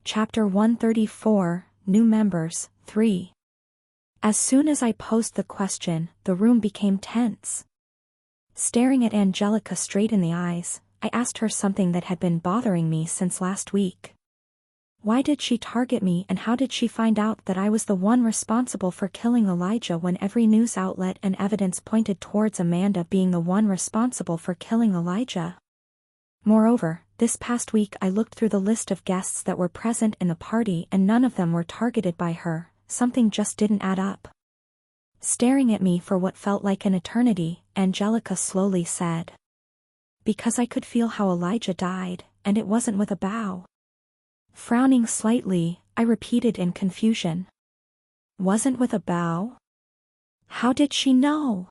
Chapter 134, New Members, 3. As soon as I posed the question, the room became tense. Staring at Angelica straight in the eyes, I asked her something that had been bothering me since last week. Why did she target me, and how did she find out that I was the one responsible for killing Elijah when every news outlet and evidence pointed towards Amanda being the one responsible for killing Elijah? Moreover, this past week I looked through the list of guests that were present in the party and none of them were targeted by her. Something just didn't add up. Staring at me for what felt like an eternity, Angelica slowly said, "Because I could feel how Elijah died, and it wasn't with a bow." Frowning slightly, I repeated in confusion. "Wasn't with a bow? How did she know?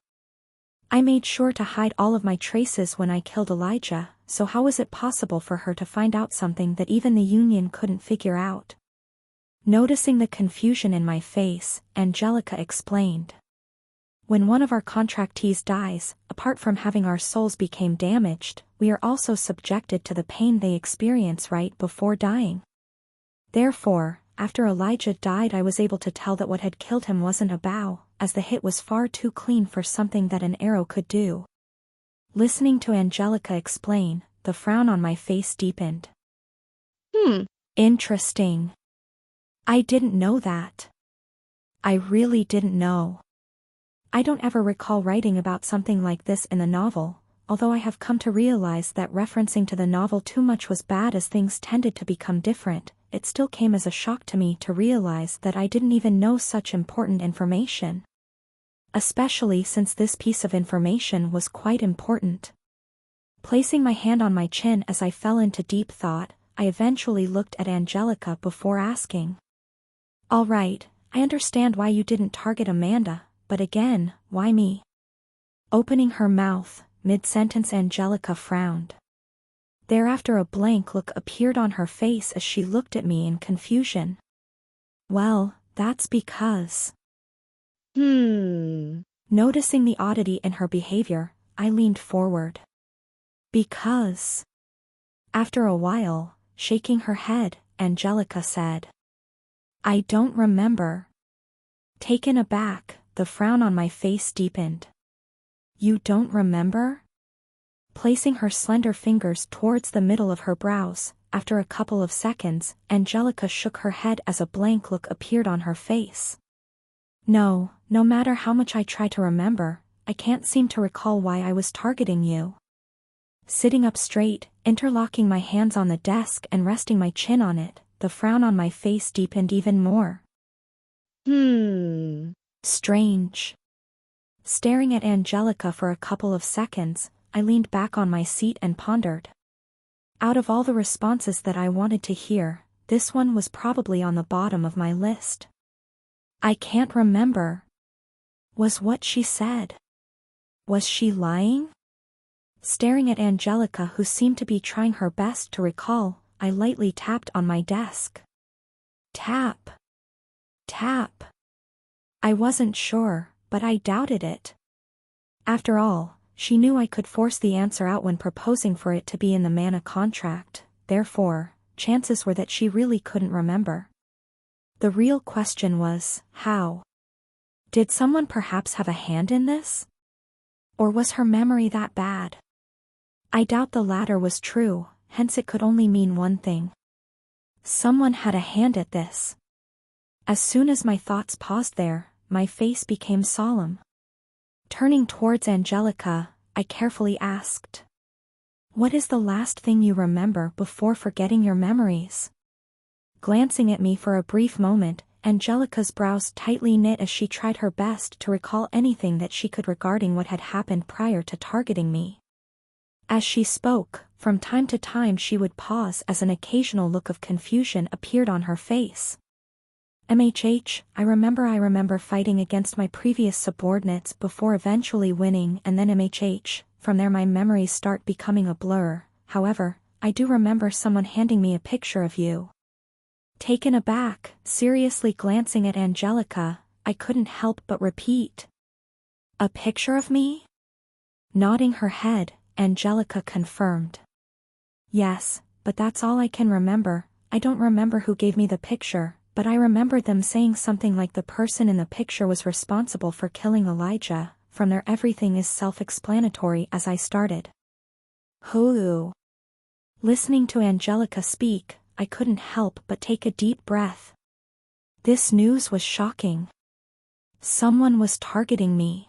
I made sure to hide all of my traces when I killed Elijah, so how was it possible for her to find out something that even the union couldn't figure out?" Noticing the confusion in my face, Angelica explained. "When one of our contractees dies, apart from having our souls become damaged, we are also subjected to the pain they experience right before dying. Therefore, after Elijah died, I was able to tell that what had killed him wasn't a bow, as the hit was far too clean for something that an arrow could do." Listening to Angelica explain, the frown on my face deepened. Interesting. I didn't know that. I really didn't know. I don't ever recall writing about something like this in the novel, although I have come to realize that referencing to the novel too much was bad as things tended to become different. It still came as a shock to me to realize that I didn't even know such important information. Especially since this piece of information was quite important. Placing my hand on my chin as I fell into deep thought, I eventually looked at Angelica before asking. "All right, I understand why you didn't target Amanda, but again, why me?" Opening her mouth, mid-sentence Angelica frowned. Thereafter a blank look appeared on her face as she looked at me in confusion. "Well, that's because..." Noticing the oddity in her behavior, I leaned forward. "Because..." After a while, shaking her head, Angelica said, "I don't remember." Taken aback, the frown on my face deepened. "You don't remember?" Placing her slender fingers towards the middle of her brows, after a couple of seconds, Angelica shook her head as a blank look appeared on her face. No matter how much I try to remember, I can't seem to recall why I was targeting you." Sitting up straight, interlocking my hands on the desk and resting my chin on it, the frown on my face deepened even more. Strange. Staring at Angelica for a couple of seconds, I leaned back on my seat and pondered. Out of all the responses that I wanted to hear, this one was probably on the bottom of my list. "I can't remember." Was what she said. Was she lying? Staring at Angelica, who seemed to be trying her best to recall, I lightly tapped on my desk. Tap. Tap. I wasn't sure, but I doubted it. After all, she knew I could force the answer out when proposing for it to be in the mana contract, therefore, chances were that she really couldn't remember. The real question was, how? Did someone perhaps have a hand in this? Or was her memory that bad? I doubt the latter was true, hence it could only mean one thing. Someone had a hand at this. As soon as my thoughts paused there, my face became solemn. Turning towards Angelica, I carefully asked, "What is the last thing you remember before forgetting your memories?" Glancing at me for a brief moment, Angelica's brows tightly knit as she tried her best to recall anything that she could regarding what had happened prior to targeting me. As she spoke, from time to time she would pause as an occasional look of confusion appeared on her face. I remember fighting against my previous subordinates before eventually winning, and then from there my memories start becoming a blur. However, I do remember someone handing me a picture of you." Taken aback, seriously glancing at Angelica, I couldn't help but repeat, "A picture of me?" Nodding her head, Angelica confirmed. "Yes, but that's all I can remember. I don't remember who gave me the picture, but I remembered them saying something like the person in the picture was responsible for killing Elijah. From there everything is self-explanatory as I started. Hoo. Listening to Angelica speak, I couldn't help but take a deep breath. This news was shocking. Someone was targeting me.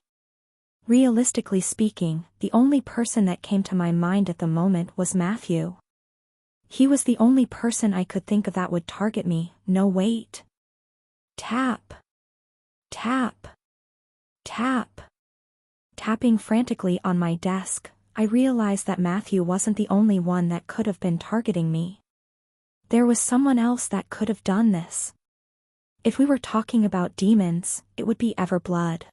Realistically speaking, the only person that came to my mind at the moment was Matthew. He was the only person I could think of that would target me. No, wait. Tap. Tap. Tap. Tapping frantically on my desk, I realized that Matthew wasn't the only one that could have been targeting me. There was someone else that could have done this. If we were talking about demons, it would be Everblood.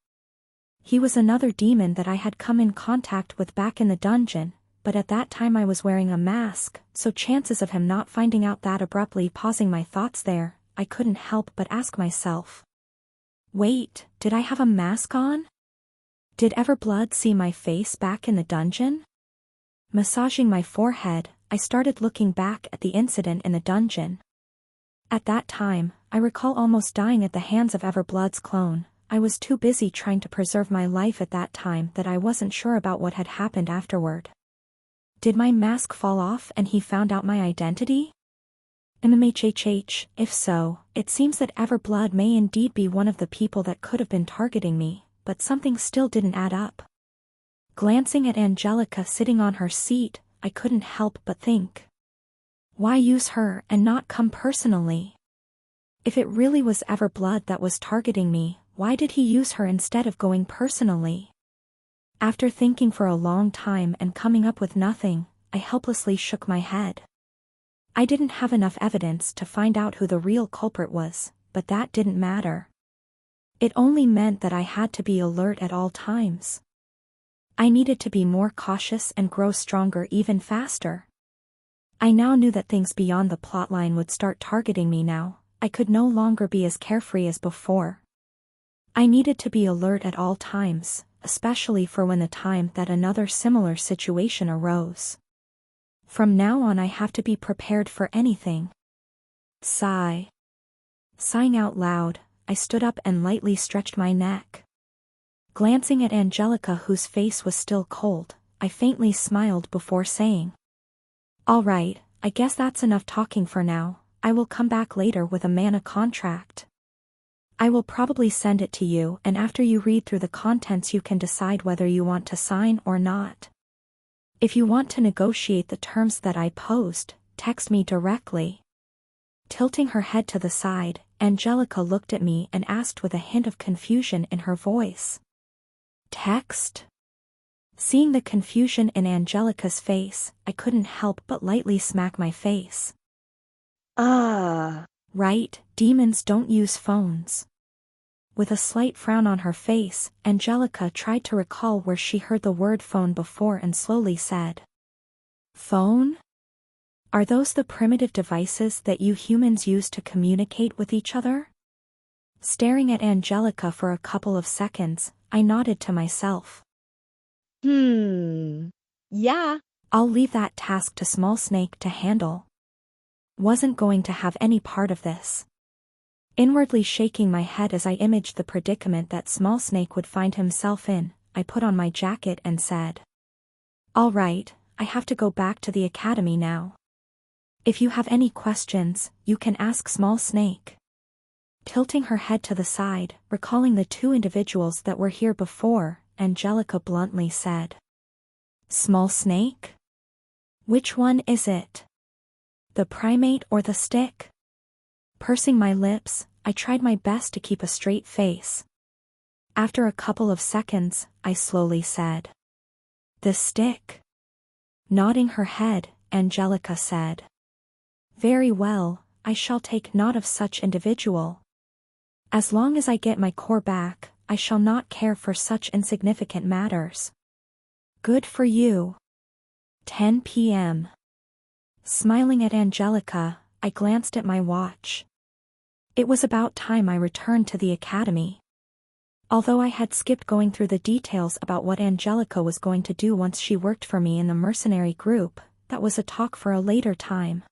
He was another demon that I had come in contact with back in the dungeon, but at that time I was wearing a mask, so chances of him not finding out that. Abruptly pausing my thoughts there, I couldn't help but ask myself. Wait, did I have a mask on? Did Everblood see my face back in the dungeon? Massaging my forehead, I started looking back at the incident in the dungeon. At that time, I recall almost dying at the hands of Everblood's clone. I was too busy trying to preserve my life at that time that I wasn't sure about what had happened afterward. Did my mask fall off and he found out my identity? MMHHH, if so, it seems that Everblood may indeed be one of the people that could have been targeting me, but something still didn't add up. Glancing at Angelica sitting on her seat, I couldn't help but think. Why use her and not come personally? If it really was Everblood that was targeting me, why did he use her instead of going personally? After thinking for a long time and coming up with nothing, I helplessly shook my head. I didn't have enough evidence to find out who the real culprit was, but that didn't matter. It only meant that I had to be alert at all times. I needed to be more cautious and grow stronger even faster. I now knew that things beyond the plotline would start targeting me now. I could no longer be as carefree as before. I needed to be alert at all times, especially for when the time that another similar situation arose. From now on I have to be prepared for anything. Sigh. Sighing out loud, I stood up and lightly stretched my neck. Glancing at Angelica, whose face was still cold, I faintly smiled before saying, "All right, I guess that's enough talking for now. I will come back later with a mana contract. I will probably send it to you, and after you read through the contents you can decide whether you want to sign or not. If you want to negotiate the terms that I posed, text me directly." Tilting her head to the side, Angelica looked at me and asked with a hint of confusion in her voice. "Text?" Seeing the confusion in Angelica's face, I couldn't help but lightly smack my face. Right, demons don't use phones." With a slight frown on her face, Angelica tried to recall where she heard the word phone before and slowly said, "Phone? Are those the primitive devices that you humans use to communicate with each other?" Staring at Angelica for a couple of seconds, I nodded to myself. Yeah. I'll leave that task to Small Snake to handle. Wasn't going to have any part of this. Inwardly shaking my head as I imaged the predicament that Small Snake would find himself in, I put on my jacket and said, "All right, I have to go back to the academy now. If you have any questions, you can ask Small Snake." Tilting her head to the side, recalling the two individuals that were here before, Angelica bluntly said, "Small Snake? Which one is it? The primate or the stick?" Pursing my lips, I tried my best to keep a straight face. After a couple of seconds, I slowly said, "The stick." Nodding her head, Angelica said, "Very well, I shall take note of such individual. As long as I get my core back, I shall not care for such insignificant matters." "Good for you." 10 p.m. Smiling at Angelica, I glanced at my watch. It was about time I returned to the academy. Although I had skipped going through the details about what Angelica was going to do once she worked for me in the mercenary group, that was a talk for a later time.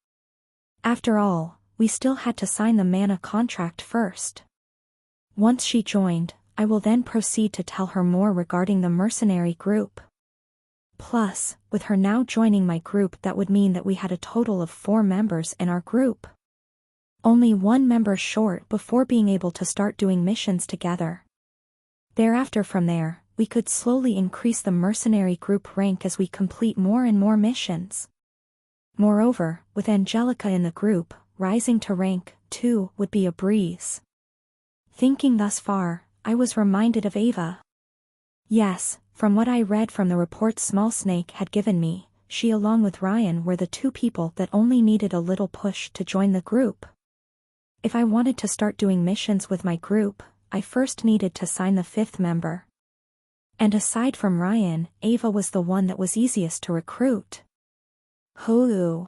After all, we still had to sign the mana contract first. Once she joined, I will then proceed to tell her more regarding the mercenary group. Plus, with her now joining my group, that would mean that we had a total of 4 members in our group. Only 1 member short before being able to start doing missions together. Thereafter from there, we could slowly increase the mercenary group rank as we complete more and more missions. Moreover, with Angelica in the group, rising to rank 2 would be a breeze. Thinking thus far, I was reminded of Ava. Yes, from what I read from the reports Small Snake had given me, she along with Ryan were the 2 people that only needed a little push to join the group. If I wanted to start doing missions with my group, I first needed to sign the 5th member. And aside from Ryan, Ava was the one that was easiest to recruit. Hoo.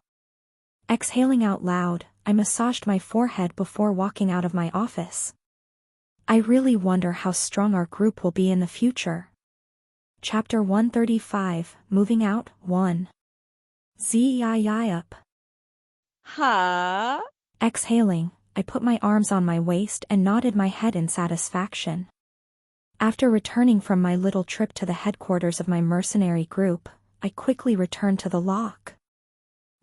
Exhaling out loud, I massaged my forehead before walking out of my office. I really wonder how strong our group will be in the future. Chapter 135, Moving Out, 1. Up. Huh? Exhaling, I put my arms on my waist and nodded my head in satisfaction. After returning from my little trip to the headquarters of my mercenary group, I quickly returned to the lock.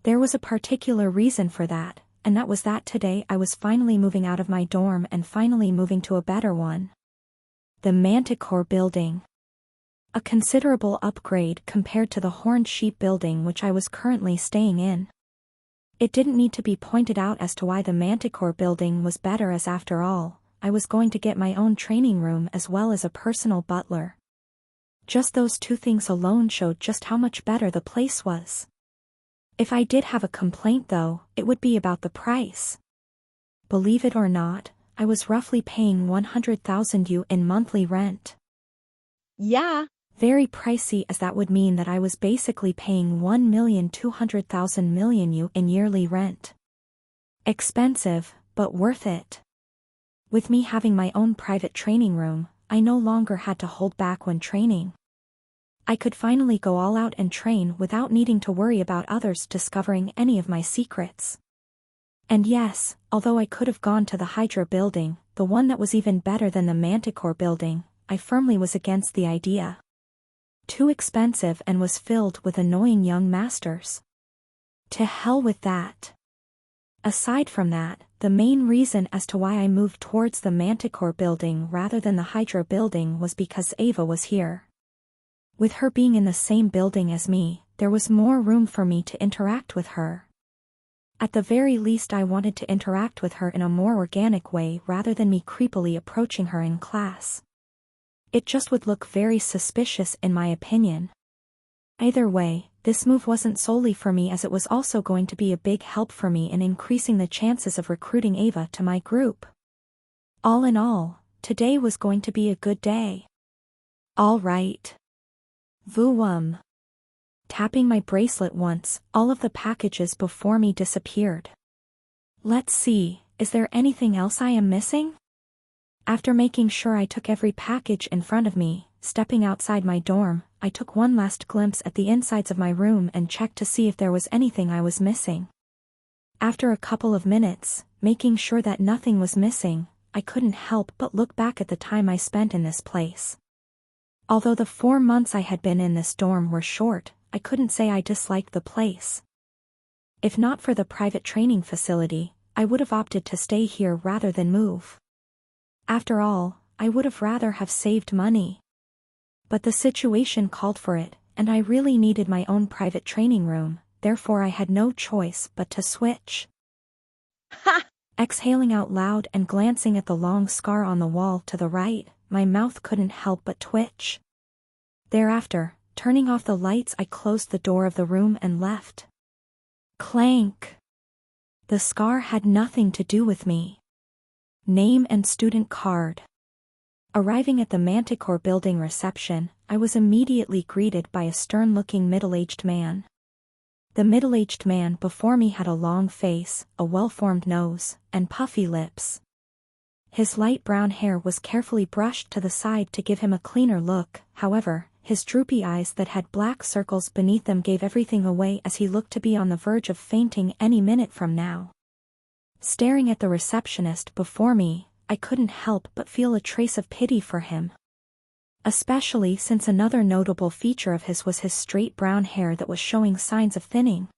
There was a particular reason for that, and that was that today I was finally moving out of my dorm and finally moving to a better one. The Manticore building. A considerable upgrade compared to the Horned Sheep building which I was currently staying in. It didn't need to be pointed out as to why the Manticore building was better, as after all, I was going to get my own training room as well as a personal butler. Just those 2 things alone showed just how much better the place was. If I did have a complaint though, it would be about the price. Believe it or not, I was roughly paying 100,000 U in monthly rent. Yeah. Very pricey, as that would mean that I was basically paying 1,200,000 U in yearly rent. Expensive, but worth it. With me having my own private training room, I no longer had to hold back when training. I could finally go all out and train without needing to worry about others discovering any of my secrets. And yes, although I could have gone to the Hydra building, the one that was even better than the Manticore building, I firmly was against the idea. Too expensive and was filled with annoying young masters. To hell with that. Aside from that, the main reason as to why I moved towards the Manticore building rather than the Hydra building was because Ava was here. With her being in the same building as me, there was more room for me to interact with her. At the very least, I wanted to interact with her in a more organic way rather than me creepily approaching her in class. It just would look very suspicious in my opinion. Either way, this move wasn't solely for me, as it was also going to be a big help for me in increasing the chances of recruiting Ava to my group. All in all, today was going to be a good day. All right. Voom. Tapping my bracelet once, all of the packages before me disappeared. Let's see, is there anything else I am missing? After making sure I took every package in front of me, stepping outside my dorm, I took one last glimpse at the insides of my room and checked to see if there was anything I was missing. After a couple of minutes, making sure that nothing was missing, I couldn't help but look back at the time I spent in this place. Although the 4 months I had been in this dorm were short, I couldn't say I disliked the place. If not for the private training facility, I would have opted to stay here rather than move. After all, I would have rather have saved money. But the situation called for it, and I really needed my own private training room, therefore I had no choice but to switch. Ha! Exhaling out loud and glancing at the long scar on the wall to the right, my mouth couldn't help but twitch. Thereafter, turning off the lights, I closed the door of the room and left. Clank. The scar had nothing to do with me. Name and student card. Arriving at the Manticore building reception, I was immediately greeted by a stern-looking middle-aged man. The middle-aged man before me had a long face, a well-formed nose, and puffy lips. His light brown hair was carefully brushed to the side to give him a cleaner look, however, his droopy eyes that had black circles beneath them gave everything away, as he looked to be on the verge of fainting any minute from now. Staring at the receptionist before me, I couldn't help but feel a trace of pity for him. Especially since another notable feature of his was his straight brown hair that was showing signs of thinning.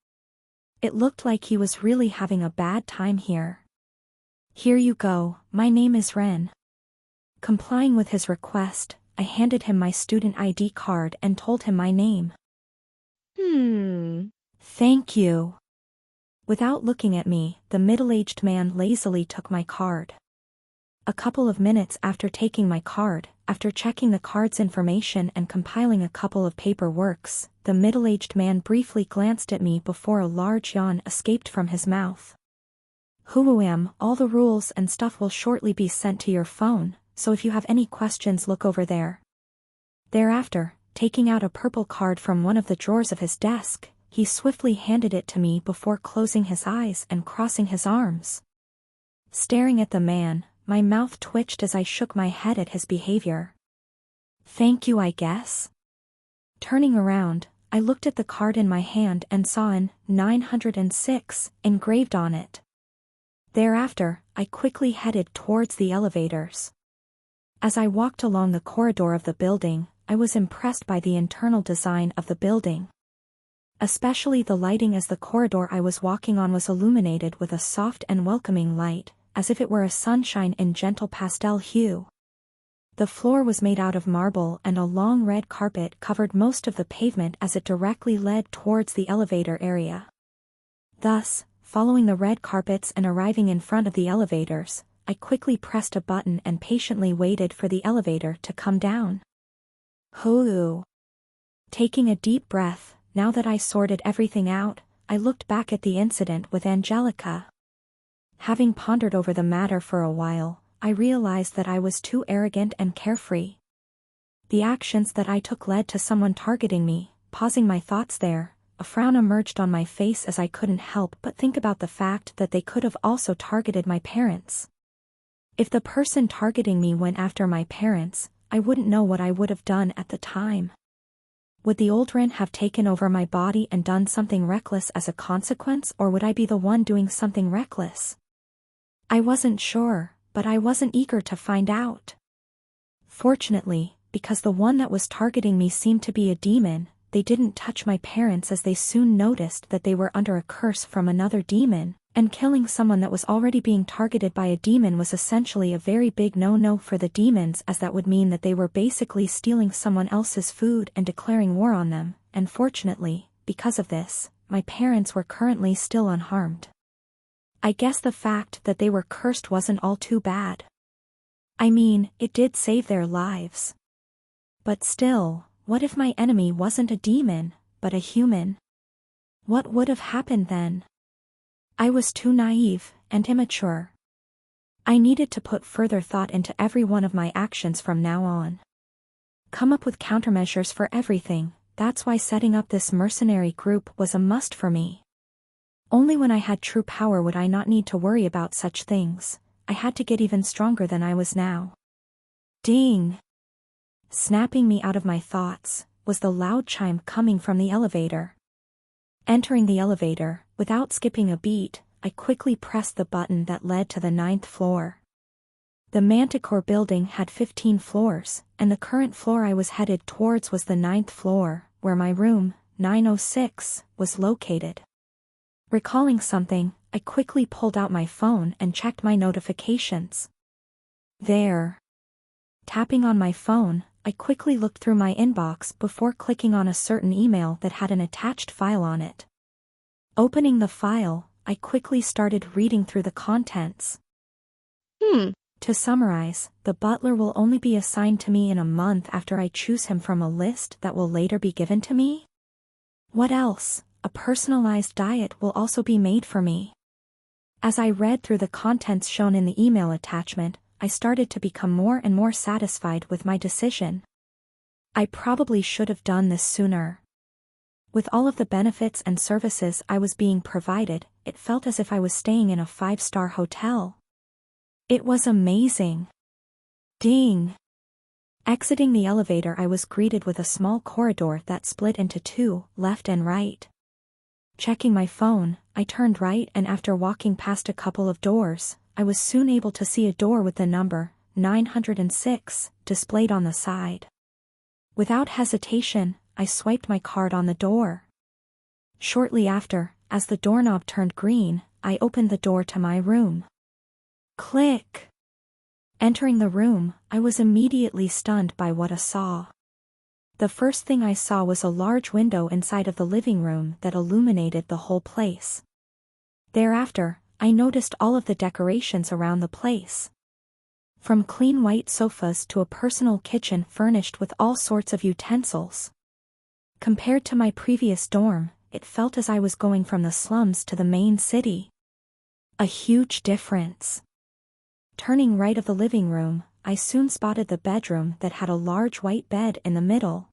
It looked like he was really having a bad time here. "Here you go, my name is Ren." Complying with his request, I handed him my student ID card and told him my name. "Thank you." Without looking at me, the middle-aged man lazily took my card. A couple of minutes after taking my card, after checking the card's information and compiling a couple of paperworks, the middle-aged man briefly glanced at me before a large yawn escaped from his mouth. All the rules and stuff will shortly be sent to your phone, so if you have any questions look over there." Thereafter, taking out a purple card from one of the drawers of his desk, he swiftly handed it to me before closing his eyes and crossing his arms. Staring at the man, my mouth twitched as I shook my head at his behavior. "Thank you, I guess." Turning around, I looked at the card in my hand and saw an 906 engraved on it. Thereafter, I quickly headed towards the elevators. As I walked along the corridor of the building, I was impressed by the internal design of the building. Especially the lighting, as the corridor I was walking on was illuminated with a soft and welcoming light, as if it were a sunshine in gentle pastel hue. The floor was made out of marble and a long red carpet covered most of the pavement as it directly led towards the elevator area. Thus, following the red carpets and arriving in front of the elevators, I quickly pressed a button and patiently waited for the elevator to come down. Taking a deep breath, now that I sorted everything out, I looked back at the incident with Angelica. Having pondered over the matter for a while, I realized that I was too arrogant and carefree. The actions that I took led to someone targeting me. Pausing my thoughts there, a frown emerged on my face as I couldn't help but think about the fact that they could have also targeted my parents. If the person targeting me went after my parents, I wouldn't know what I would have done at the time. Would the old Ren have taken over my body and done something reckless as a consequence, or would I be the one doing something reckless? I wasn't sure, but I wasn't eager to find out. Fortunately, because the one that was targeting me seemed to be a demon, they didn't touch my parents, as they soon noticed that they were under a curse from another demon, and killing someone that was already being targeted by a demon was essentially a very big no-no for the demons, as that would mean that they were basically stealing someone else's food and declaring war on them, and fortunately, because of this, my parents were currently still unharmed. I guess the fact that they were cursed wasn't all too bad. I mean, it did save their lives. But still, what if my enemy wasn't a demon, but a human? What would have happened then? I was too naive and immature. I needed to put further thought into every one of my actions from now on. Come up with countermeasures for everything. That's why setting up this mercenary group was a must for me. Only when I had true power would I not need to worry about such things. I had to get even stronger than I was now. Ding! Snapping me out of my thoughts was the loud chime coming from the elevator. Entering the elevator, without skipping a beat, I quickly pressed the button that led to the 9th floor. The Manticore building had 15 floors, and the current floor I was headed towards was the 9th floor, where my room, 906, was located. Recalling something, I quickly pulled out my phone and checked my notifications. There. Tapping on my phone, I quickly looked through my inbox before clicking on a certain email that had an attached file on it. Opening the file, I quickly started reading through the contents. To summarize, the butler will only be assigned to me in a month after I choose him from a list that will later be given to me? What else? A personalized diet will also be made for me. As I read through the contents shown in the email attachment, I started to become more and more satisfied with my decision. I probably should have done this sooner. With all of the benefits and services I was being provided, it felt as if I was staying in a 5-star hotel. It was amazing. Ding! Exiting the elevator, I was greeted with a small corridor that split into two, left and right. Checking my phone, I turned right, and after walking past a couple of doors, I was soon able to see a door with the number 906 displayed on the side. Without hesitation, I swiped my card on the door. Shortly after, as the doorknob turned green, I opened the door to my room. Click! Entering the room, I was immediately stunned by what I saw. The first thing I saw was a large window inside of the living room that illuminated the whole place. Thereafter, I noticed all of the decorations around the place. From clean white sofas to a personal kitchen furnished with all sorts of utensils. Compared to my previous dorm, it felt as I was going from the slums to the main city. A huge difference. Turning right of the living room, I soon spotted the bedroom that had a large white bed in the middle.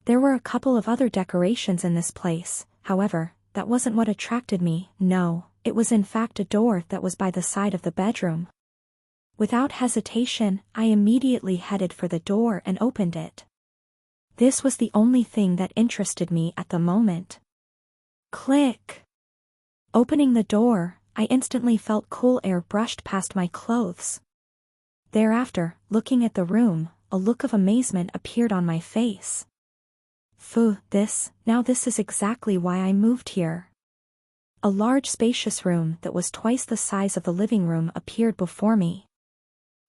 There were a couple of other decorations in this place, however, that wasn't what attracted me. No, it was in fact a door that was by the side of the bedroom. Without hesitation, I immediately headed for the door and opened it. This was the only thing that interested me at the moment. Click! Opening the door, I instantly felt cool air brushed past my clothes. Thereafter, looking at the room, a look of amazement appeared on my face. Phew, this is exactly why I moved here. A large spacious room that was twice the size of the living room appeared before me.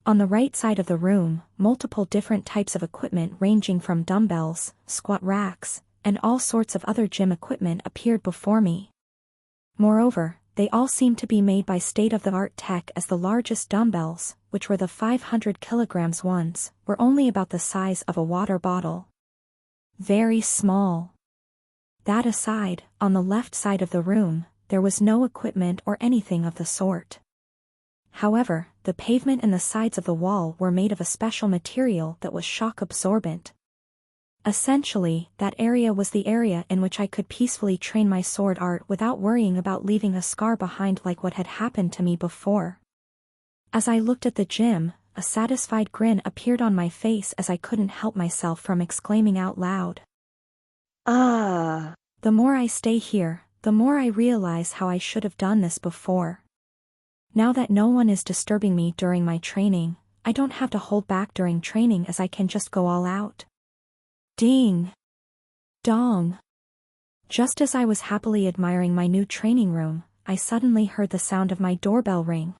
On the right side of the room, multiple different types of equipment ranging from dumbbells, squat racks, and all sorts of other gym equipment appeared before me. Moreover, they all seemed to be made by state-of-the-art tech, as the largest dumbbells, which were the 500 kilograms ones, were only about the size of a water bottle. Very small. That aside, on the left side of the room, there was no equipment or anything of the sort. However, the pavement and the sides of the wall were made of a special material that was shock absorbent. Essentially, that area was the area in which I could peacefully train my sword art without worrying about leaving a scar behind like what had happened to me before. As I looked at the gym, a satisfied grin appeared on my face as I couldn't help myself from exclaiming out loud. Ah. The more I stay here, the more I realize how I should have done this before. Now that no one is disturbing me during my training, I don't have to hold back during training, as I can just go all out. Ding! Dong! Just as I was happily admiring my new training room, I suddenly heard the sound of my doorbell ring.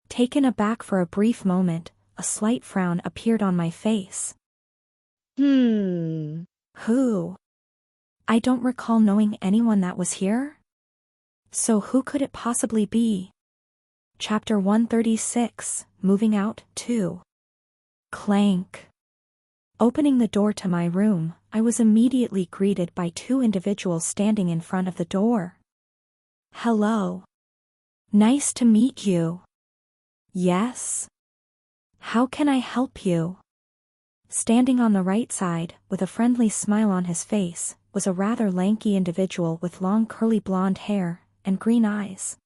Taken aback for a brief moment, a slight frown appeared on my face. Who? I don't recall knowing anyone that was here. So who could it possibly be? Chapter 136, Moving Out, 2. Clank. Opening the door to my room, I was immediately greeted by two individuals standing in front of the door. Hello. Nice to meet you. Yes. How can I help you? Standing on the right side, with a friendly smile on his face, was a rather lanky individual with long curly blonde hair and green eyes.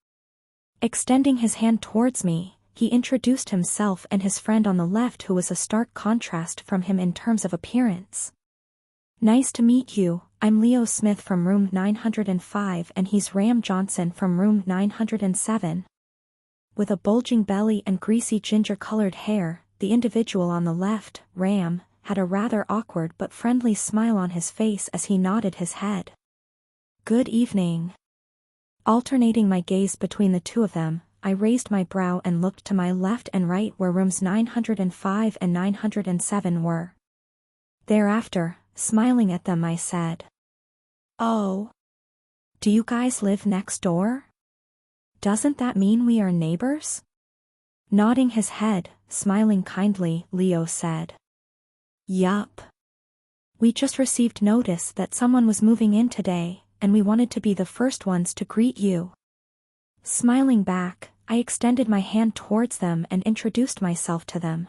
Extending his hand towards me, he introduced himself and his friend on the left, who was a stark contrast from him in terms of appearance. Nice to meet you, I'm Leo Smith from room 905 and he's Ram Johnson from room 907. With a bulging belly and greasy ginger-colored hair, the individual on the left, Ram, had a rather awkward but friendly smile on his face as he nodded his head. Good evening. Alternating my gaze between the two of them, I raised my brow and looked to my left and right where rooms 905 and 907 were. Thereafter, smiling at them, I said, "Oh. Do you guys live next door? Doesn't that mean we are neighbors?" Nodding his head, smiling kindly, Leo said, "Yup. We just received notice that someone was moving in today, and we wanted to be the first ones to greet you." Smiling back, I extended my hand towards them and introduced myself to them.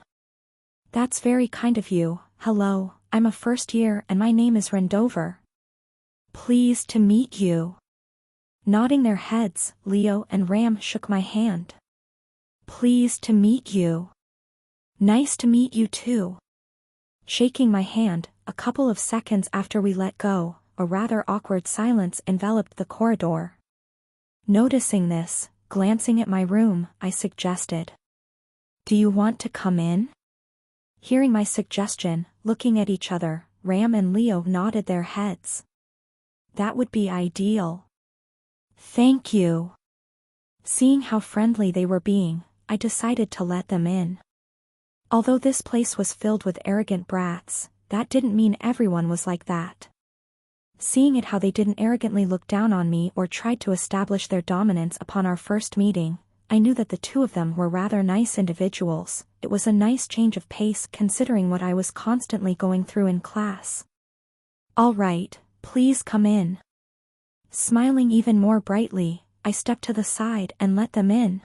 "That's very kind of you. Hello, I'm a first year and my name is Rendover. Pleased to meet you." Nodding their heads, Leo and Ram shook my hand. "Pleased to meet you." "Nice to meet you too." Shaking my hand, a couple of seconds after we let go, a rather awkward silence enveloped the corridor. Noticing this, glancing at my room, I suggested. Do you want to come in? Hearing my suggestion, looking at each other, Ram and Leo nodded their heads. That would be ideal. Thank you. Seeing how friendly they were being, I decided to let them in. Although this place was filled with arrogant brats, that didn't mean everyone was like that. Seeing it how they didn't arrogantly look down on me or tried to establish their dominance upon our first meeting, I knew that the two of them were rather nice individuals. It was a nice change of pace considering what I was constantly going through in class. All right, please come in. Smiling even more brightly, I stepped to the side and let them in.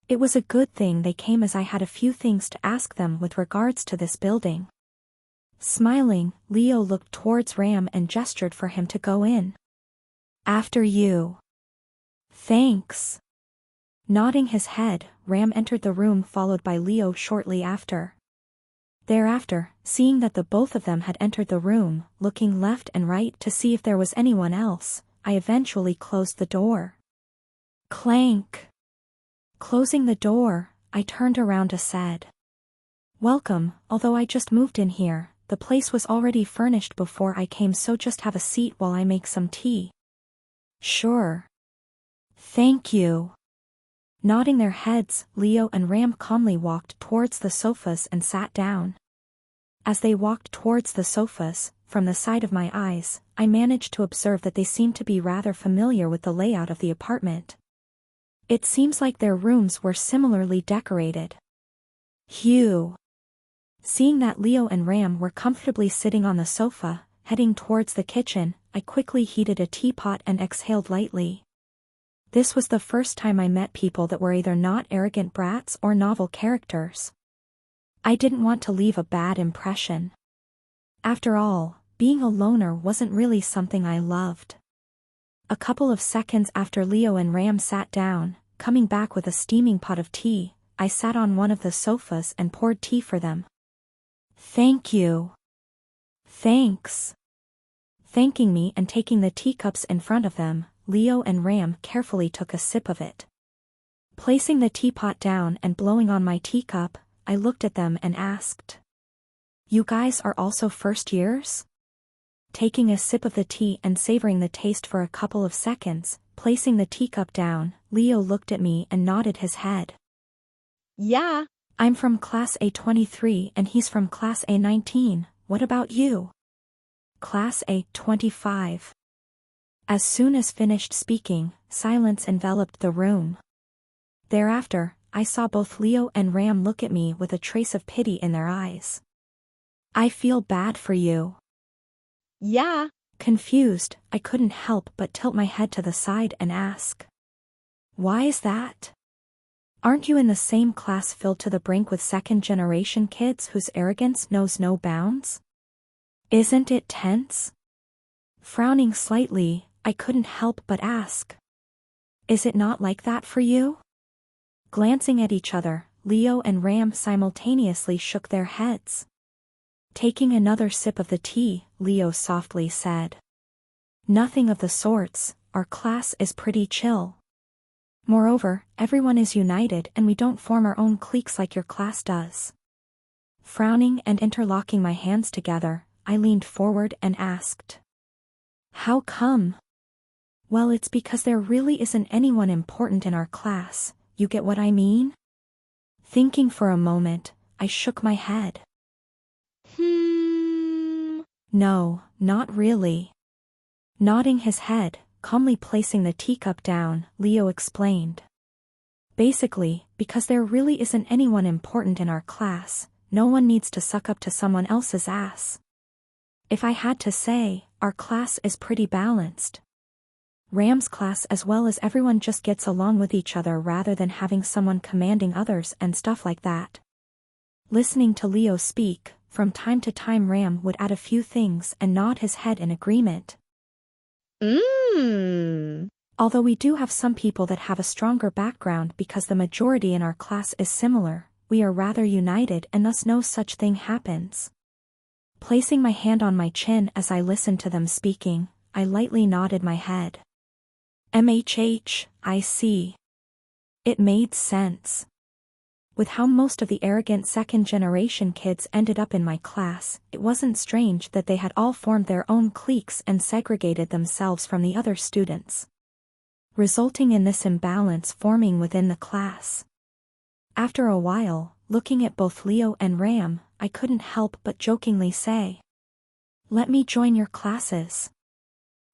It was a good thing they came as I had a few things to ask them with regards to this building. Smiling, Leo looked towards Ram and gestured for him to go in. After you. Thanks. Nodding his head, Ram entered the room followed by Leo shortly after. Thereafter, seeing that the both of them had entered the room, looking left and right to see if there was anyone else, I eventually closed the door. Clank. Closing the door, I turned around and said. Welcome, although I just moved in here, the place was already furnished before I came, so just have a seat while I make some tea. Sure. Thank you. Nodding their heads, Leo and Ram calmly walked towards the sofas and sat down. As they walked towards the sofas, from the side of my eyes, I managed to observe that they seemed to be rather familiar with the layout of the apartment. It seems like their rooms were similarly decorated. Hugh. Seeing that Leo and Ram were comfortably sitting on the sofa, heading towards the kitchen, I quickly heated a teapot and exhaled lightly. This was the first time I met people that were either not arrogant brats or novel characters. I didn't want to leave a bad impression. After all, being a loner wasn't really something I loved. A couple of seconds after Leo and Ram sat down, coming back with a steaming pot of tea, I sat on one of the sofas and poured tea for them. Thank you. Thanks. Thanking me and taking the teacups in front of them, Leo and Ram carefully took a sip of it. Placing the teapot down and blowing on my teacup, I looked at them and asked. You guys are also first years? Taking a sip of the tea and savoring the taste for a couple of seconds, placing the teacup down, Leo looked at me and nodded his head. Yeah. I'm from class A23 and he's from class A19, what about you? Class A25. As soon as finished speaking, silence enveloped the room. Thereafter, I saw both Leo and Ram look at me with a trace of pity in their eyes. I feel bad for you. Yeah. Confused, I couldn't help but tilt my head to the side and ask. Why is that? Aren't you in the same class filled to the brink with second-generation kids whose arrogance knows no bounds? Isn't it tense? Frowning slightly, I couldn't help but ask. Is it not like that for you? Glancing at each other, Leo and Ram simultaneously shook their heads. Taking another sip of the tea, Leo softly said. Nothing of the sorts, our class is pretty chill. Moreover, everyone is united and we don't form our own cliques like your class does. Frowning and interlocking my hands together, I leaned forward and asked. How come? Well, it's because there really isn't anyone important in our class, you get what I mean? Thinking for a moment, I shook my head. No, not really. Nodding his head, calmly placing the teacup down, Leo explained. Basically, because there really isn't anyone important in our class, no one needs to suck up to someone else's ass. If I had to say, our class is pretty balanced. Ram's class as well as everyone just gets along with each other rather than having someone commanding others and stuff like that. Listening to Leo speak, from time to time Ram would add a few things and nod his head in agreement. Although we do have some people that have a stronger background because the majority in our class is similar, we are rather united and thus no such thing happens. Placing my hand on my chin as I listened to them speaking, I lightly nodded my head. I see. It made sense. With how most of the arrogant second-generation kids ended up in my class, it wasn't strange that they had all formed their own cliques and segregated themselves from the other students, resulting in this imbalance forming within the class. After a while, looking at both Leo and Ram, I couldn't help but jokingly say, "Let me join your classes."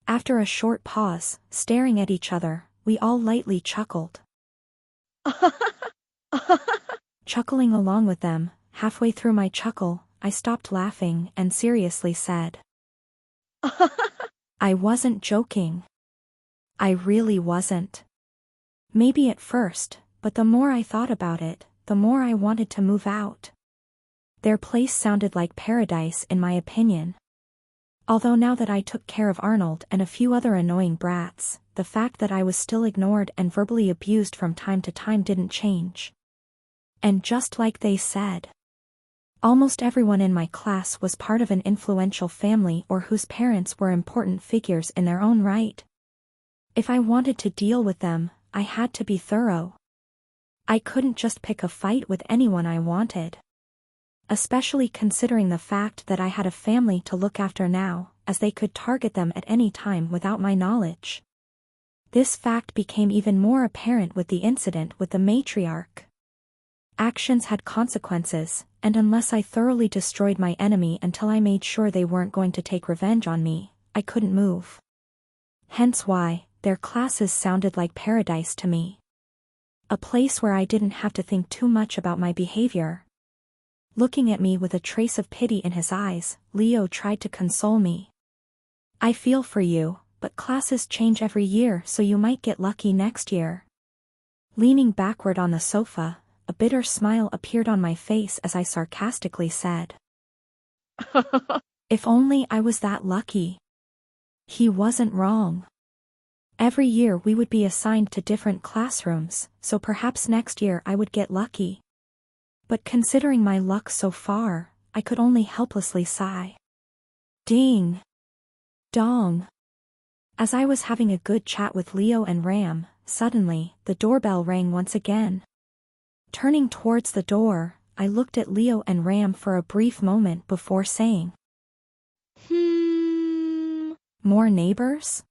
After a short pause, staring at each other, we all lightly chuckled. Chuckling along with them, halfway through my chuckle, I stopped laughing and seriously said, "I wasn't joking. I really wasn't." Maybe at first, but the more I thought about it, the more I wanted to move out. Their place sounded like paradise in my opinion. Although now that I took care of Arnold and a few other annoying brats, the fact that I was still ignored and verbally abused from time to time didn't change. And just like they said, almost everyone in my class was part of an influential family or whose parents were important figures in their own right. If I wanted to deal with them, I had to be thorough. I couldn't just pick a fight with anyone I wanted. Especially considering the fact that I had a family to look after now, as they could target them at any time without my knowledge. This fact became even more apparent with the incident with the matriarch. Actions had consequences, and unless I thoroughly destroyed my enemy until I made sure they weren't going to take revenge on me, I couldn't move. Hence why, their classes sounded like paradise to me. A place where I didn't have to think too much about my behavior. Looking at me with a trace of pity in his eyes, Leo tried to console me. "I feel for you, but classes change every year, so you might get lucky next year." Leaning backward on the sofa, a bitter smile appeared on my face as I sarcastically said, "If only I was that lucky." He wasn't wrong. Every year we would be assigned to different classrooms, so perhaps next year I would get lucky. But considering my luck so far, I could only helplessly sigh. Ding! Dong! As I was having a good chat with Leo and Ram, suddenly, the doorbell rang once again. Turning towards the door, I looked at Leo and Ram for a brief moment before saying, "More neighbors?"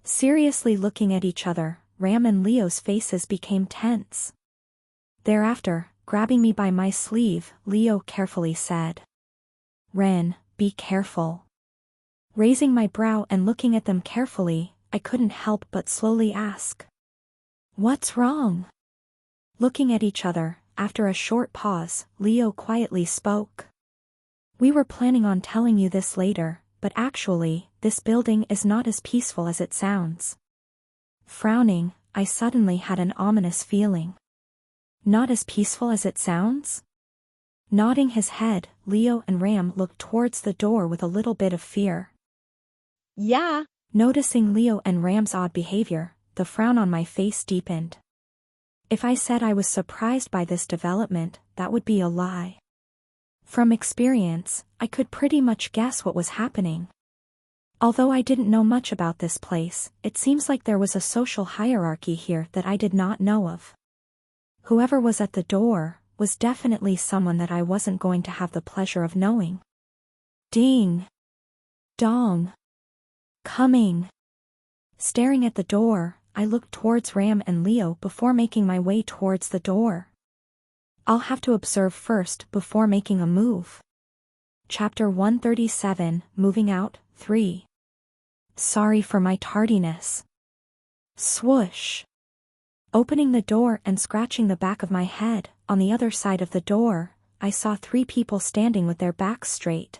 Seriously looking at each other, Ram and Leo's faces became tense. Thereafter, grabbing me by my sleeve, Leo carefully said, "Ren, be careful." Raising my brow and looking at them carefully, I couldn't help but slowly ask, "What's wrong?" Looking at each other, after a short pause, Leo quietly spoke. "We were planning on telling you this later, but actually, this building is not as peaceful as it sounds." Frowning, I suddenly had an ominous feeling. Not as peaceful as it sounds? Nodding his head, Leo and Ram looked towards the door with a little bit of fear. Yeah. Noticing Leo and Ram's odd behavior, the frown on my face deepened. If I said I was surprised by this development, that would be a lie. From experience, I could pretty much guess what was happening. Although I didn't know much about this place, it seems like there was a social hierarchy here that I did not know of. Whoever was at the door was definitely someone that I wasn't going to have the pleasure of knowing. Ding! Dong! Coming! Staring at the door, I looked towards Ram and Leo before making my way towards the door. I'll have to observe first before making a move. Chapter 137, Moving Out, 3. Sorry for my tardiness. Swoosh! Opening the door and scratching the back of my head, on the other side of the door, I saw 3 people standing with their backs straight.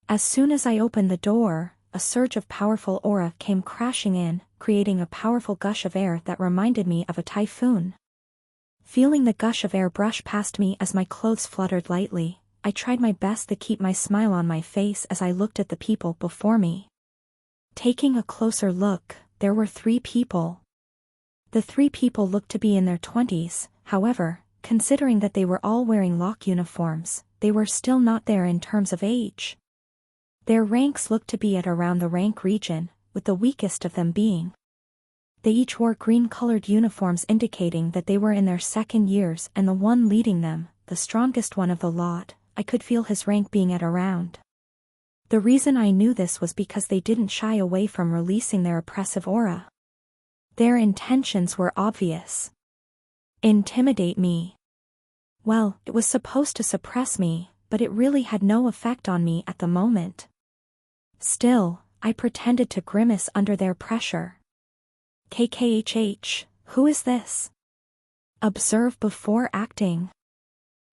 As soon as I opened the door, a surge of powerful aura came crashing in, creating a powerful gush of air that reminded me of a typhoon. Feeling the gush of air brush past me as my clothes fluttered lightly, I tried my best to keep my smile on my face as I looked at the people before me. Taking a closer look, there were 3 people. The 3 people looked to be in their 20s, however, considering that they were all wearing lock uniforms, they were still not there in terms of age. Their ranks looked to be at around the rank region, with the weakest of them being They each wore green-colored uniforms indicating that they were in their second years, and the one leading them, the strongest one of the lot, I could feel his rank being at around. The reason I knew this was because they didn't shy away from releasing their oppressive aura. Their intentions were obvious. Intimidate me. Well, it was supposed to suppress me, but it really had no effect on me at the moment. Still, I pretended to grimace under their pressure. KKHH, who is this? Observe before acting.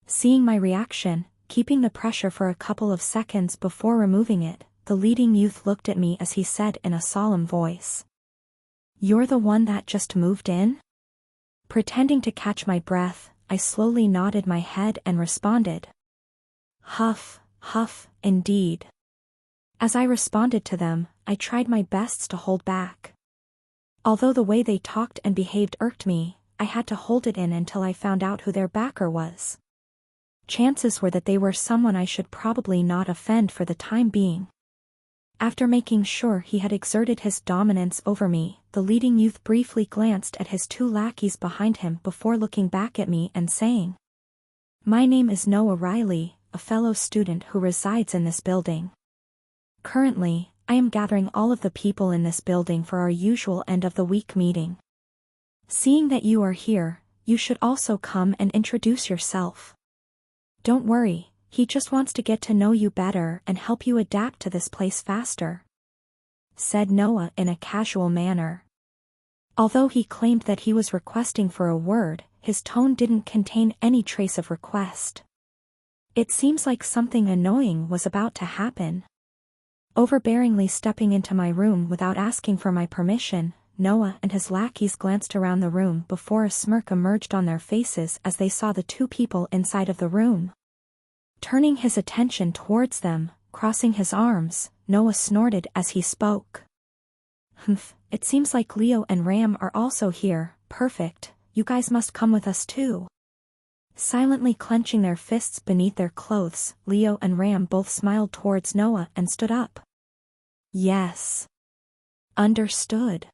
Seeing my reaction, keeping the pressure for a couple of seconds before removing it, the leading youth looked at me as he said in a solemn voice. You're the one that just moved in? Pretending to catch my breath, I slowly nodded my head and responded. Huff, huff, indeed. As I responded to them, I tried my best to hold back. Although the way they talked and behaved irked me, I had to hold it in until I found out who their backer was. Chances were that they were someone I should probably not offend for the time being. After making sure he had exerted his dominance over me, the leading youth briefly glanced at his two lackeys behind him before looking back at me and saying, My name is Noah Riley, a fellow student who resides in this building. Currently, I am gathering all of the people in this building for our usual end-of-the-week meeting. Seeing that you are here, you should also come and introduce yourself. Don't worry, he just wants to get to know you better and help you adapt to this place faster," said Noah in a casual manner. Although he claimed that he was requesting for a word, his tone didn't contain any trace of request. It seems like something annoying was about to happen. Overbearingly stepping into my room without asking for my permission, Noah and his lackeys glanced around the room before a smirk emerged on their faces as they saw the two people inside of the room. Turning his attention towards them, crossing his arms, Noah snorted as he spoke. Humph, it seems like Leo and Ram are also here. Perfect, you guys must come with us too. Silently clenching their fists beneath their clothes, Leo and Ram both smiled towards Noah and stood up. Yes. Understood.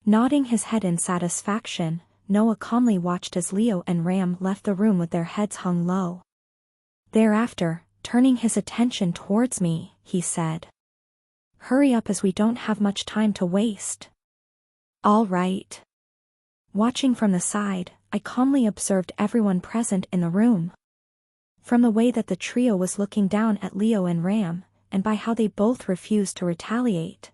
Nodding his head in satisfaction, Noah calmly watched as Leo and Ram left the room with their heads hung low. Thereafter, turning his attention towards me, he said, "Hurry up as we don't have much time to waste." "All right." Watching from the side, I calmly observed everyone present in the room. From the way that the trio was looking down at Leo and Ram, and by how they both refused to retaliate.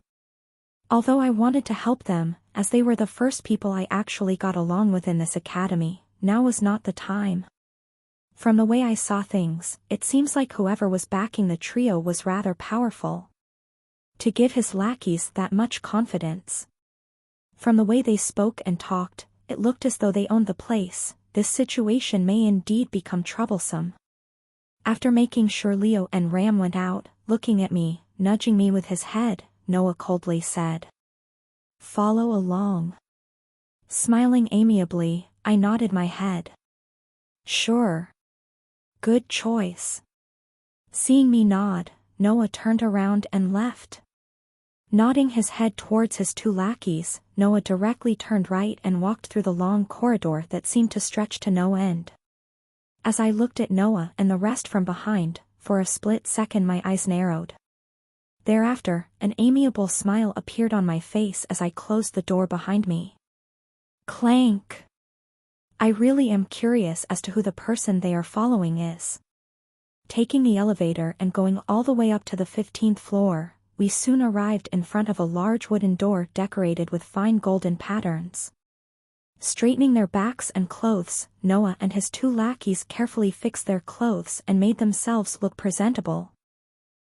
Although I wanted to help them, as they were the first people I actually got along with in this academy, now was not the time. From the way I saw things, it seems like whoever was backing the trio was rather powerful. To give his lackeys that much confidence. From the way they spoke and talked, it looked as though they owned the place. This situation may indeed become troublesome. After making sure Leo and Ram went out, looking at me, nudging me with his head, Noah coldly said, "Follow along." Smiling amiably, I nodded my head. "Sure. Good choice." Seeing me nod, Noah turned around and left. Nodding his head towards his two lackeys, Noah directly turned right and walked through the long corridor that seemed to stretch to no end. As I looked at Noah and the rest from behind, for a split second my eyes narrowed. Thereafter, an amiable smile appeared on my face as I closed the door behind me. Clank! I really am curious as to who the person they are following is. Taking the elevator and going all the way up to the 15th floor, we soon arrived in front of a large wooden door decorated with fine golden patterns. Straightening their backs and clothes, Noah and his two lackeys carefully fixed their clothes and made themselves look presentable.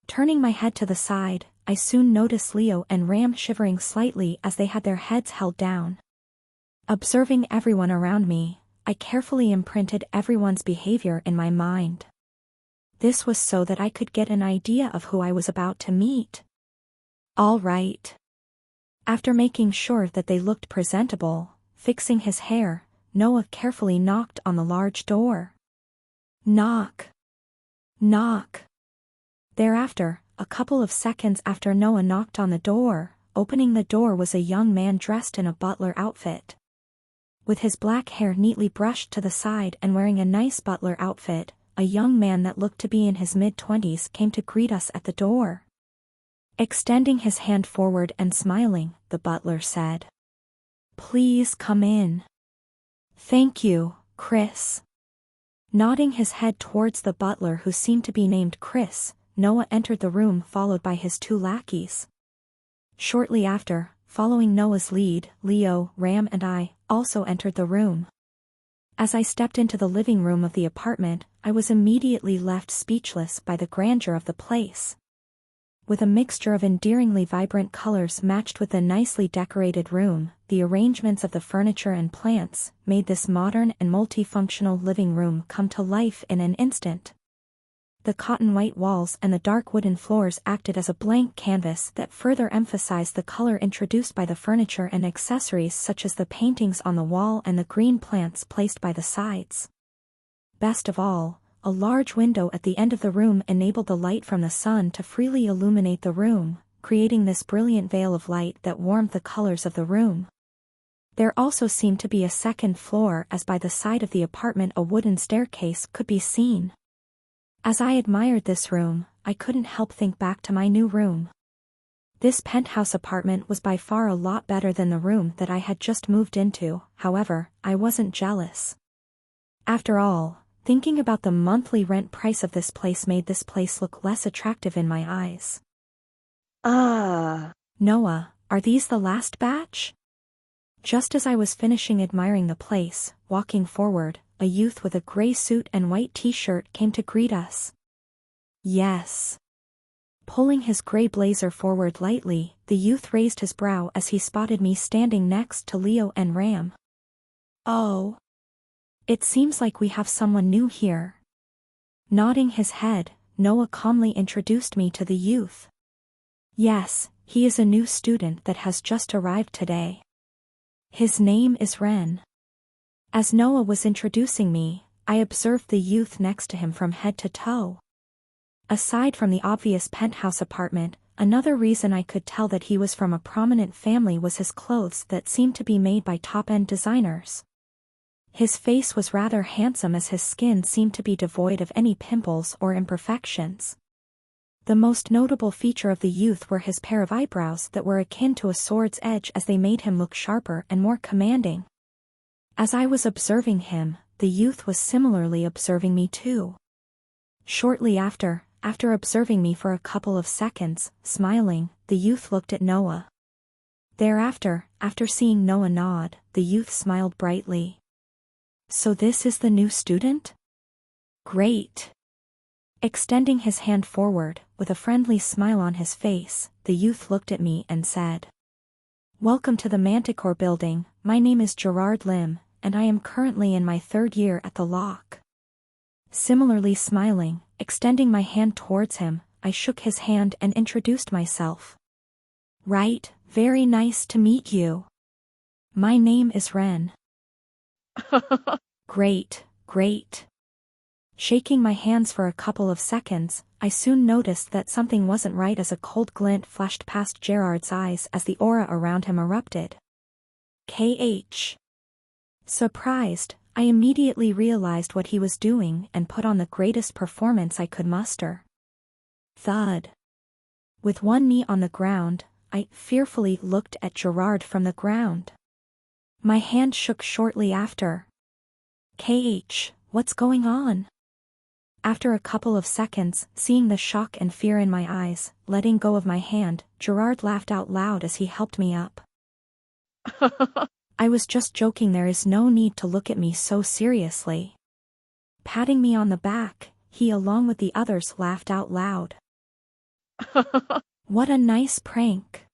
Turning my head to the side, I soon noticed Leo and Ram shivering slightly as they had their heads held down. Observing everyone around me, I carefully imprinted everyone's behavior in my mind. This was so that I could get an idea of who I was about to meet. All right. After making sure that they looked presentable, fixing his hair, Noah carefully knocked on the large door. Knock. Knock. Thereafter, a couple of seconds after Noah knocked on the door, opening the door was a young man dressed in a butler outfit. With his black hair neatly brushed to the side and wearing a nice butler outfit, a young man that looked to be in his mid-20s came to greet us at the door. Extending his hand forward and smiling, the butler said, "Please come in." "Thank you, Chris." Nodding his head towards the butler who seemed to be named Chris, Noah entered the room followed by his two lackeys. Shortly after, following Noah's lead, Leo, Ram and I also entered the room. As I stepped into the living room of the apartment, I was immediately left speechless by the grandeur of the place. With a mixture of endearingly vibrant colors matched with the nicely decorated room, the arrangements of the furniture and plants made this modern and multifunctional living room come to life in an instant. The cotton white walls and the dark wooden floors acted as a blank canvas that further emphasized the color introduced by the furniture and accessories such as the paintings on the wall and the green plants placed by the sides. Best of all, a large window at the end of the room enabled the light from the sun to freely illuminate the room, creating this brilliant veil of light that warmed the colors of the room. There also seemed to be a second floor as by the side of the apartment a wooden staircase could be seen. As I admired this room, I couldn't help think back to my new room. This penthouse apartment was by far a lot better than the room that I had just moved into, however, I wasn't jealous. After all, thinking about the monthly rent price of this place made this place look less attractive in my eyes. Noah, are these the last batch? Just as I was finishing admiring the place, walking forward, a youth with a gray suit and white t-shirt came to greet us. Yes. Pulling his gray blazer forward lightly, the youth raised his brow as he spotted me standing next to Leo and Ram. Oh. It seems like we have someone new here. Nodding his head, Noah calmly introduced me to the youth. Yes, he is a new student that has just arrived today. His name is Ren. As Noah was introducing me, I observed the youth next to him from head to toe. Aside from the obvious penthouse apartment, another reason I could tell that he was from a prominent family was his clothes that seemed to be made by top-end designers. His face was rather handsome as his skin seemed to be devoid of any pimples or imperfections. The most notable feature of the youth were his pair of eyebrows that were akin to a sword's edge as they made him look sharper and more commanding. As I was observing him, the youth was similarly observing me too. Shortly after observing me for a couple of seconds, smiling, the youth looked at Noah. Thereafter, after seeing Noah nod, the youth smiled brightly. So this is the new student? Great. Extending his hand forward, with a friendly smile on his face, the youth looked at me and said, "Welcome to the Manticore building, my name is Gerard Lim, and I am currently in my 3rd year at the Lock." Similarly smiling, extending my hand towards him, I shook his hand and introduced myself. "Right, very nice to meet you. My name is Ren." Great, great. Shaking my hands for a couple of seconds, I soon noticed that something wasn't right as a cold glint flashed past Gerard's eyes as the aura around him erupted. KH. Surprised, I immediately realized what he was doing and put on the greatest performance I could muster. Thud. With one knee on the ground, I fearfully looked at Gerard from the ground. My hand shook shortly after. KH, what's going on? After a couple of seconds, seeing the shock and fear in my eyes, letting go of my hand, Gerard laughed out loud as he helped me up. I was just joking, there is no need to look at me so seriously. Patting me on the back, he along with the others laughed out loud. What a nice prank.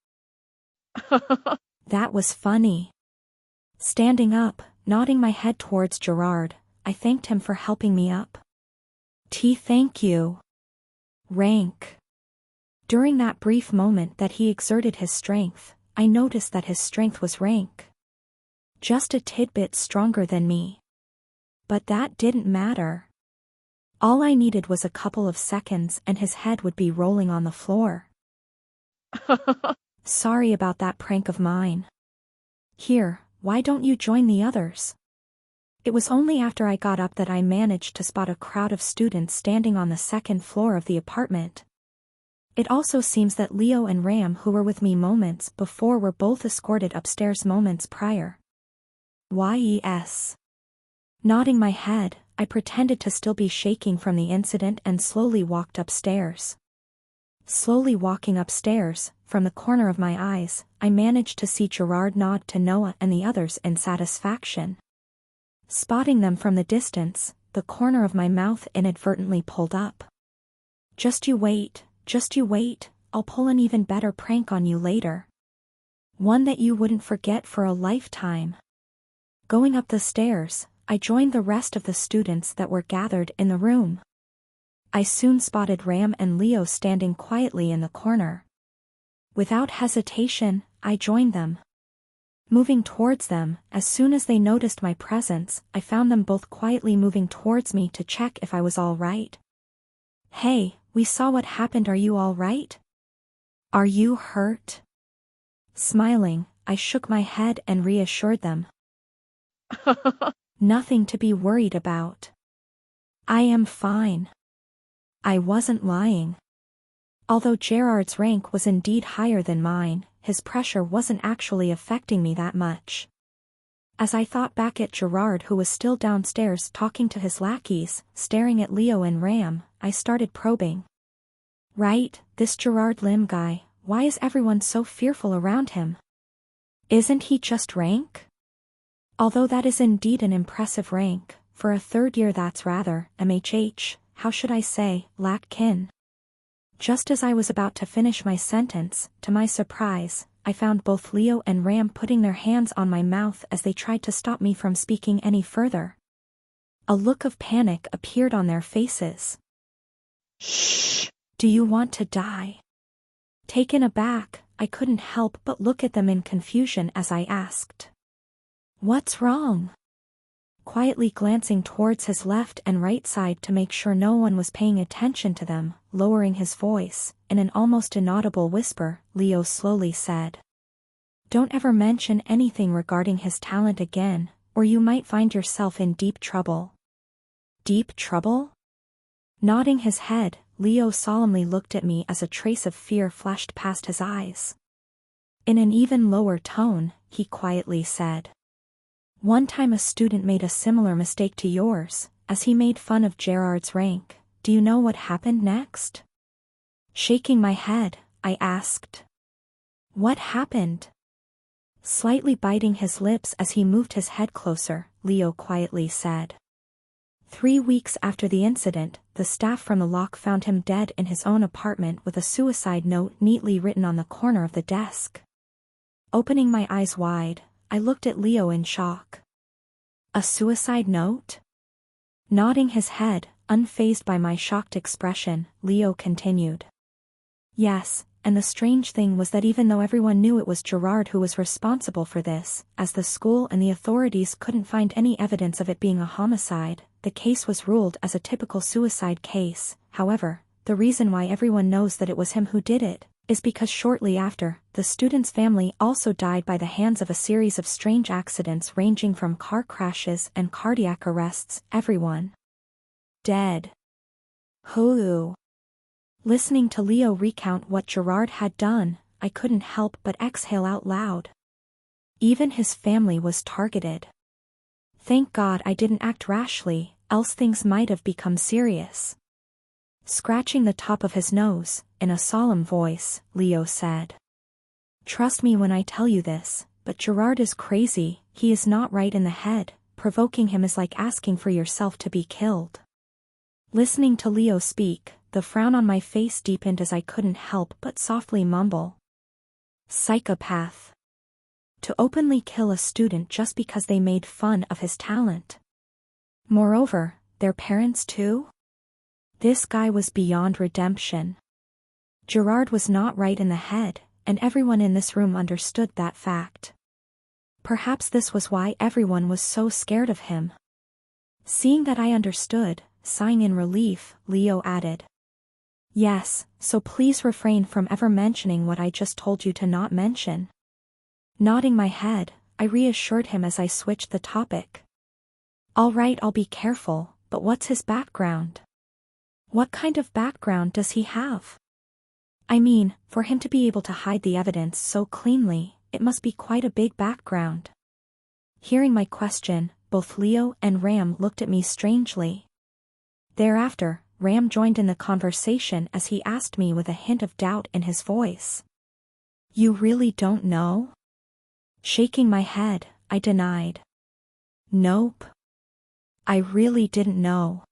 That was funny. Standing up, nodding my head towards Gerard, I thanked him for helping me up. Thank you. Rank. During that brief moment that he exerted his strength, I noticed that his strength was rank. Just a tidbit stronger than me. But that didn't matter. All I needed was a couple of seconds and his head would be rolling on the floor. Sorry about that prank of mine. Here, why don't you join the others? It was only after I got up that I managed to spot a crowd of students standing on the second floor of the apartment. It also seems that Leo and Ram, who were with me moments before, were both escorted upstairs moments prior. Yes. Nodding my head, I pretended to still be shaking from the incident and slowly walked upstairs. Slowly walking upstairs, from the corner of my eyes, I managed to see Gerard nod to Noah and the others in satisfaction. Spotting them from the distance, the corner of my mouth inadvertently pulled up. Just you wait, I'll pull an even better prank on you later. One that you wouldn't forget for a lifetime. Going up the stairs, I joined the rest of the students that were gathered in the room. I soon spotted Ram and Leo standing quietly in the corner. Without hesitation, I joined them. Moving towards them, as soon as they noticed my presence, I found them both quietly moving towards me to check if I was all right. Hey, we saw what happened, are you all right? Are you hurt? Smiling, I shook my head and reassured them. Nothing to be worried about. I am fine. I wasn't lying. Although Gerard's rank was indeed higher than mine, his pressure wasn't actually affecting me that much. As I thought back at Gerard, who was still downstairs talking to his lackeys, staring at Leo and Ram, I started probing. Right, this Gerard Lim guy, why is everyone so fearful around him? Isn't he just rank? Although that is indeed an impressive rank, for a third year that's rather, how should I say, lack kin. Just as I was about to finish my sentence, to my surprise, I found both Leo and Ram putting their hands on my mouth as they tried to stop me from speaking any further. A look of panic appeared on their faces. Shh! Do you want to die? Taken aback, I couldn't help but look at them in confusion as I asked. What's wrong? Quietly glancing towards his left and right side to make sure no one was paying attention to them, lowering his voice, in an almost inaudible whisper, Leo slowly said. Don't ever mention anything regarding his talent again, or you might find yourself in deep trouble. Deep trouble? Nodding his head, Leo solemnly looked at me as a trace of fear flashed past his eyes. In an even lower tone, he quietly said. One time a student made a similar mistake to yours, as he made fun of Gerard's rank. Do you know what happened next? Shaking my head, I asked. What happened? Slightly biting his lips as he moved his head closer, Leo quietly said. 3 weeks after the incident, the staff from the lock found him dead in his own apartment with a suicide note neatly written on the corner of the desk. Opening my eyes wide, I looked at Leo in shock. A suicide note? Nodding his head, unfazed by my shocked expression, Leo continued. Yes, and the strange thing was that even though everyone knew it was Gerard who was responsible for this, as the school and the authorities couldn't find any evidence of it being a homicide, the case was ruled as a typical suicide case. However, the reason why everyone knows that it was him who did it, is because shortly after, the student's family also died by the hands of a series of strange accidents ranging from car crashes and cardiac arrests, everyone dead. Hoo. Listening to Leo recount what Gerard had done, I couldn't help but exhale out loud. Even his family was targeted. Thank God I didn't act rashly, else things might have become serious. Scratching the top of his nose, in a solemn voice, Leo said. Trust me when I tell you this, but Gerard is crazy, he is not right in the head, provoking him is like asking for yourself to be killed. Listening to Leo speak, the frown on my face deepened as I couldn't help but softly mumble. Psychopath. To openly kill a student just because they made fun of his talent. Moreover, their parents too? This guy was beyond redemption. Gerard was not right in the head, and everyone in this room understood that fact. Perhaps this was why everyone was so scared of him. Seeing that I understood, sighing in relief, Leo added. Yes, so please refrain from ever mentioning what I just told you to not mention. Nodding my head, I reassured him as I switched the topic. All right, I'll be careful, but what's his background? What kind of background does he have? I mean, for him to be able to hide the evidence so cleanly, it must be quite a big background. Hearing my question, both Leo and Ram looked at me strangely. Thereafter, Ram joined in the conversation as he asked me with a hint of doubt in his voice. You really don't know? Shaking my head, I denied. Nope. I really didn't know.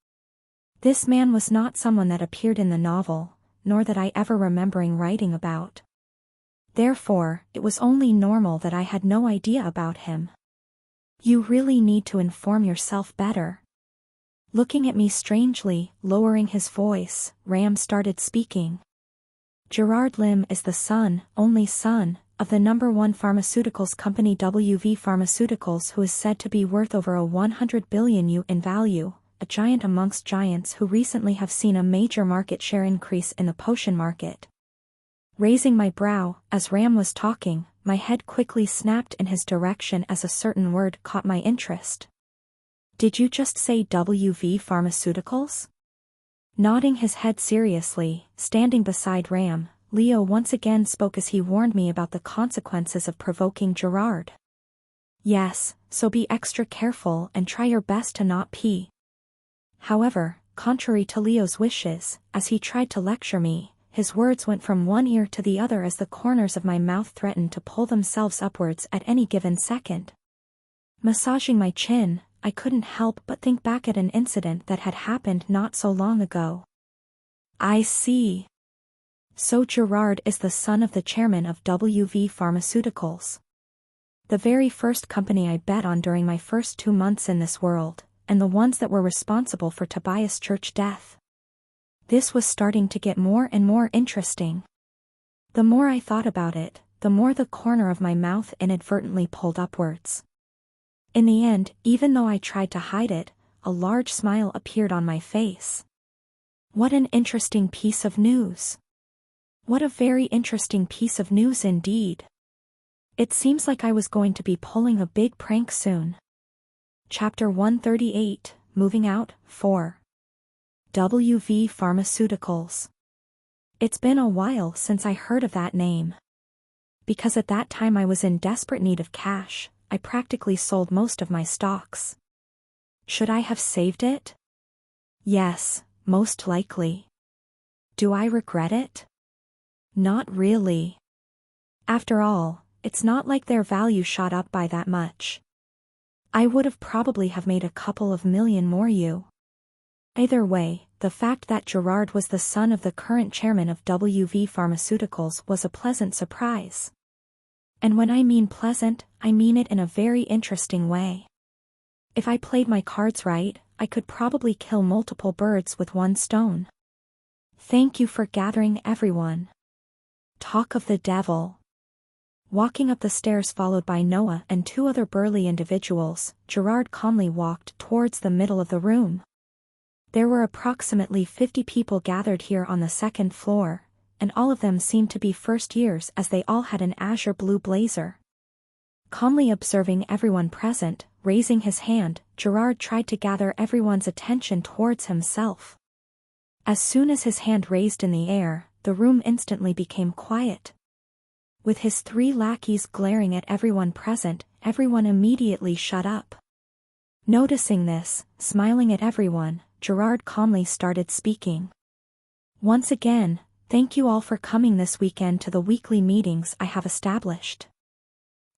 This man was not someone that appeared in the novel, nor that I ever remembering writing about. Therefore, it was only normal that I had no idea about him. You really need to inform yourself better. Looking at me strangely, lowering his voice, Ram started speaking. Gerard Lim is the only son, of the #1 pharmaceuticals company WV Pharmaceuticals, who is said to be worth over a 100 billion U in value, a giant amongst giants who recently have seen a major market share increase in the potion market. Raising my brow, as Ram was talking, my head quickly snapped in his direction as a certain word caught my interest. Did you just say WV Pharmaceuticals? Nodding his head seriously, standing beside Ram, Leo once again spoke as he warned me about the consequences of provoking Gerard. Yes, so be extra careful and try your best to not pee. However, contrary to Leo's wishes, as he tried to lecture me, his words went from one ear to the other as the corners of my mouth threatened to pull themselves upwards at any given second. Massaging my chin, I couldn't help but think back at an incident that had happened not so long ago. I see. So Gerard is the son of the chairman of WV Pharmaceuticals. The very first company I bet on during my first 2 months in this world, and the ones that were responsible for Tobias Church's death. This was starting to get more and more interesting. The more I thought about it, the more the corner of my mouth inadvertently pulled upwards. In the end, even though I tried to hide it, a large smile appeared on my face. What an interesting piece of news. What a very interesting piece of news indeed. It seems like I was going to be pulling a big prank soon. Chapter 138, Moving Out, 4. WV Pharmaceuticals. It's been a while since I heard of that name. Because at that time I was in desperate need of cash, I practically sold most of my stocks. Should I have saved it? Yes, most likely. Do I regret it? Not really. After all, it's not like their value shot up by that much. I would have probably have made a couple of million more U. Either way, the fact that Gerard was the son of the current chairman of WV Pharmaceuticals was a pleasant surprise. And when I mean pleasant, I mean it in a very interesting way. If I played my cards right, I could probably kill multiple birds with one stone. Thank you for gathering, everyone. Talk of the devil. Walking up the stairs followed by Noah and 2 other burly individuals, Gerard calmly walked towards the middle of the room. There were approximately 50 people gathered here on the 2nd floor, and all of them seemed to be first years as they all had an azure blue blazer. Calmly observing everyone present, raising his hand, Gerard tried to gather everyone's attention towards himself. As soon as his hand raised in the air, the room instantly became quiet. With his 3 lackeys glaring at everyone present, everyone immediately shut up. Noticing this, smiling at everyone, Gerard calmly started speaking. Once again, thank you all for coming this weekend to the weekly meetings I have established.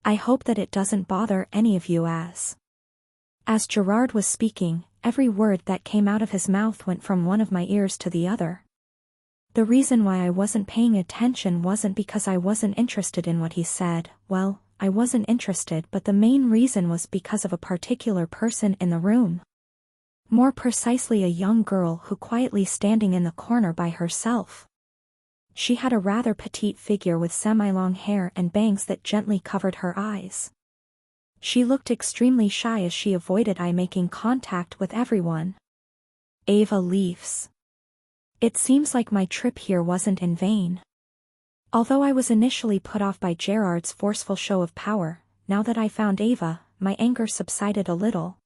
I hope that it doesn't bother any of you as Gerard was speaking, every word that came out of his mouth went from one of my ears to the other. The reason why I wasn't paying attention wasn't because I wasn't interested in what he said. Well, I wasn't interested, but the main reason was because of a particular person in the room. More precisely, a young girl who quietly standing in the corner by herself. She had a rather petite figure with semi-long hair and bangs that gently covered her eyes. She looked extremely shy as she avoided eye making contact with everyone. Ava Leafs. It seems like my trip here wasn't in vain. Although I was initially put off by Gerard's forceful show of power, now that I found Ava, my anger subsided a little.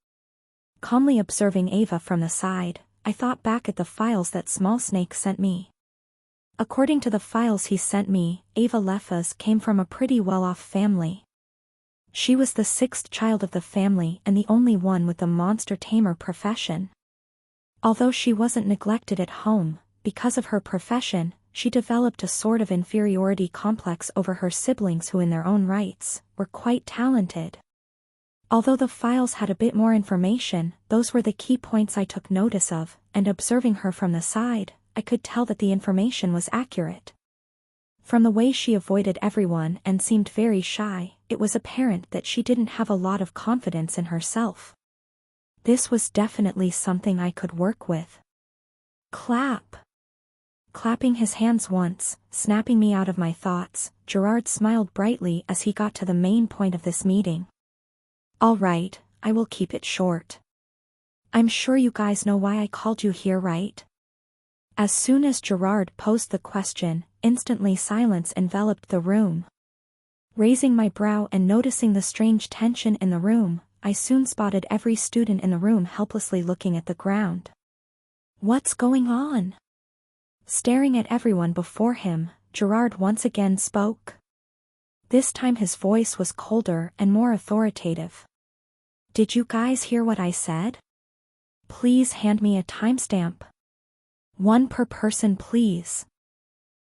Calmly observing Ava from the side, I thought back at the files that Small Snake sent me. According to the files he sent me, Ava Lefas came from a pretty well-off family. She was the sixth child of the family and the only one with the monster tamer profession. Although she wasn't neglected at home, because of her profession, she developed a sort of inferiority complex over her siblings who in their own rights, were quite talented. Although the files had a bit more information, those were the key points I took notice of, and observing her from the side, I could tell that the information was accurate. From the way she avoided everyone and seemed very shy, it was apparent that she didn't have a lot of confidence in herself. This was definitely something I could work with. Clap. Clapping his hands once, snapping me out of my thoughts, Gerard smiled brightly as he got to the main point of this meeting. All right, I will keep it short. I'm sure you guys know why I called you here, right? As soon as Gerard posed the question, instantly silence enveloped the room. Raising my brow and noticing the strange tension in the room, I soon spotted every student in the room helplessly looking at the ground. What's going on? Staring at everyone before him, Gerard once again spoke. This time his voice was colder and more authoritative. Did you guys hear what I said? Please hand me a timestamp. One per person, please.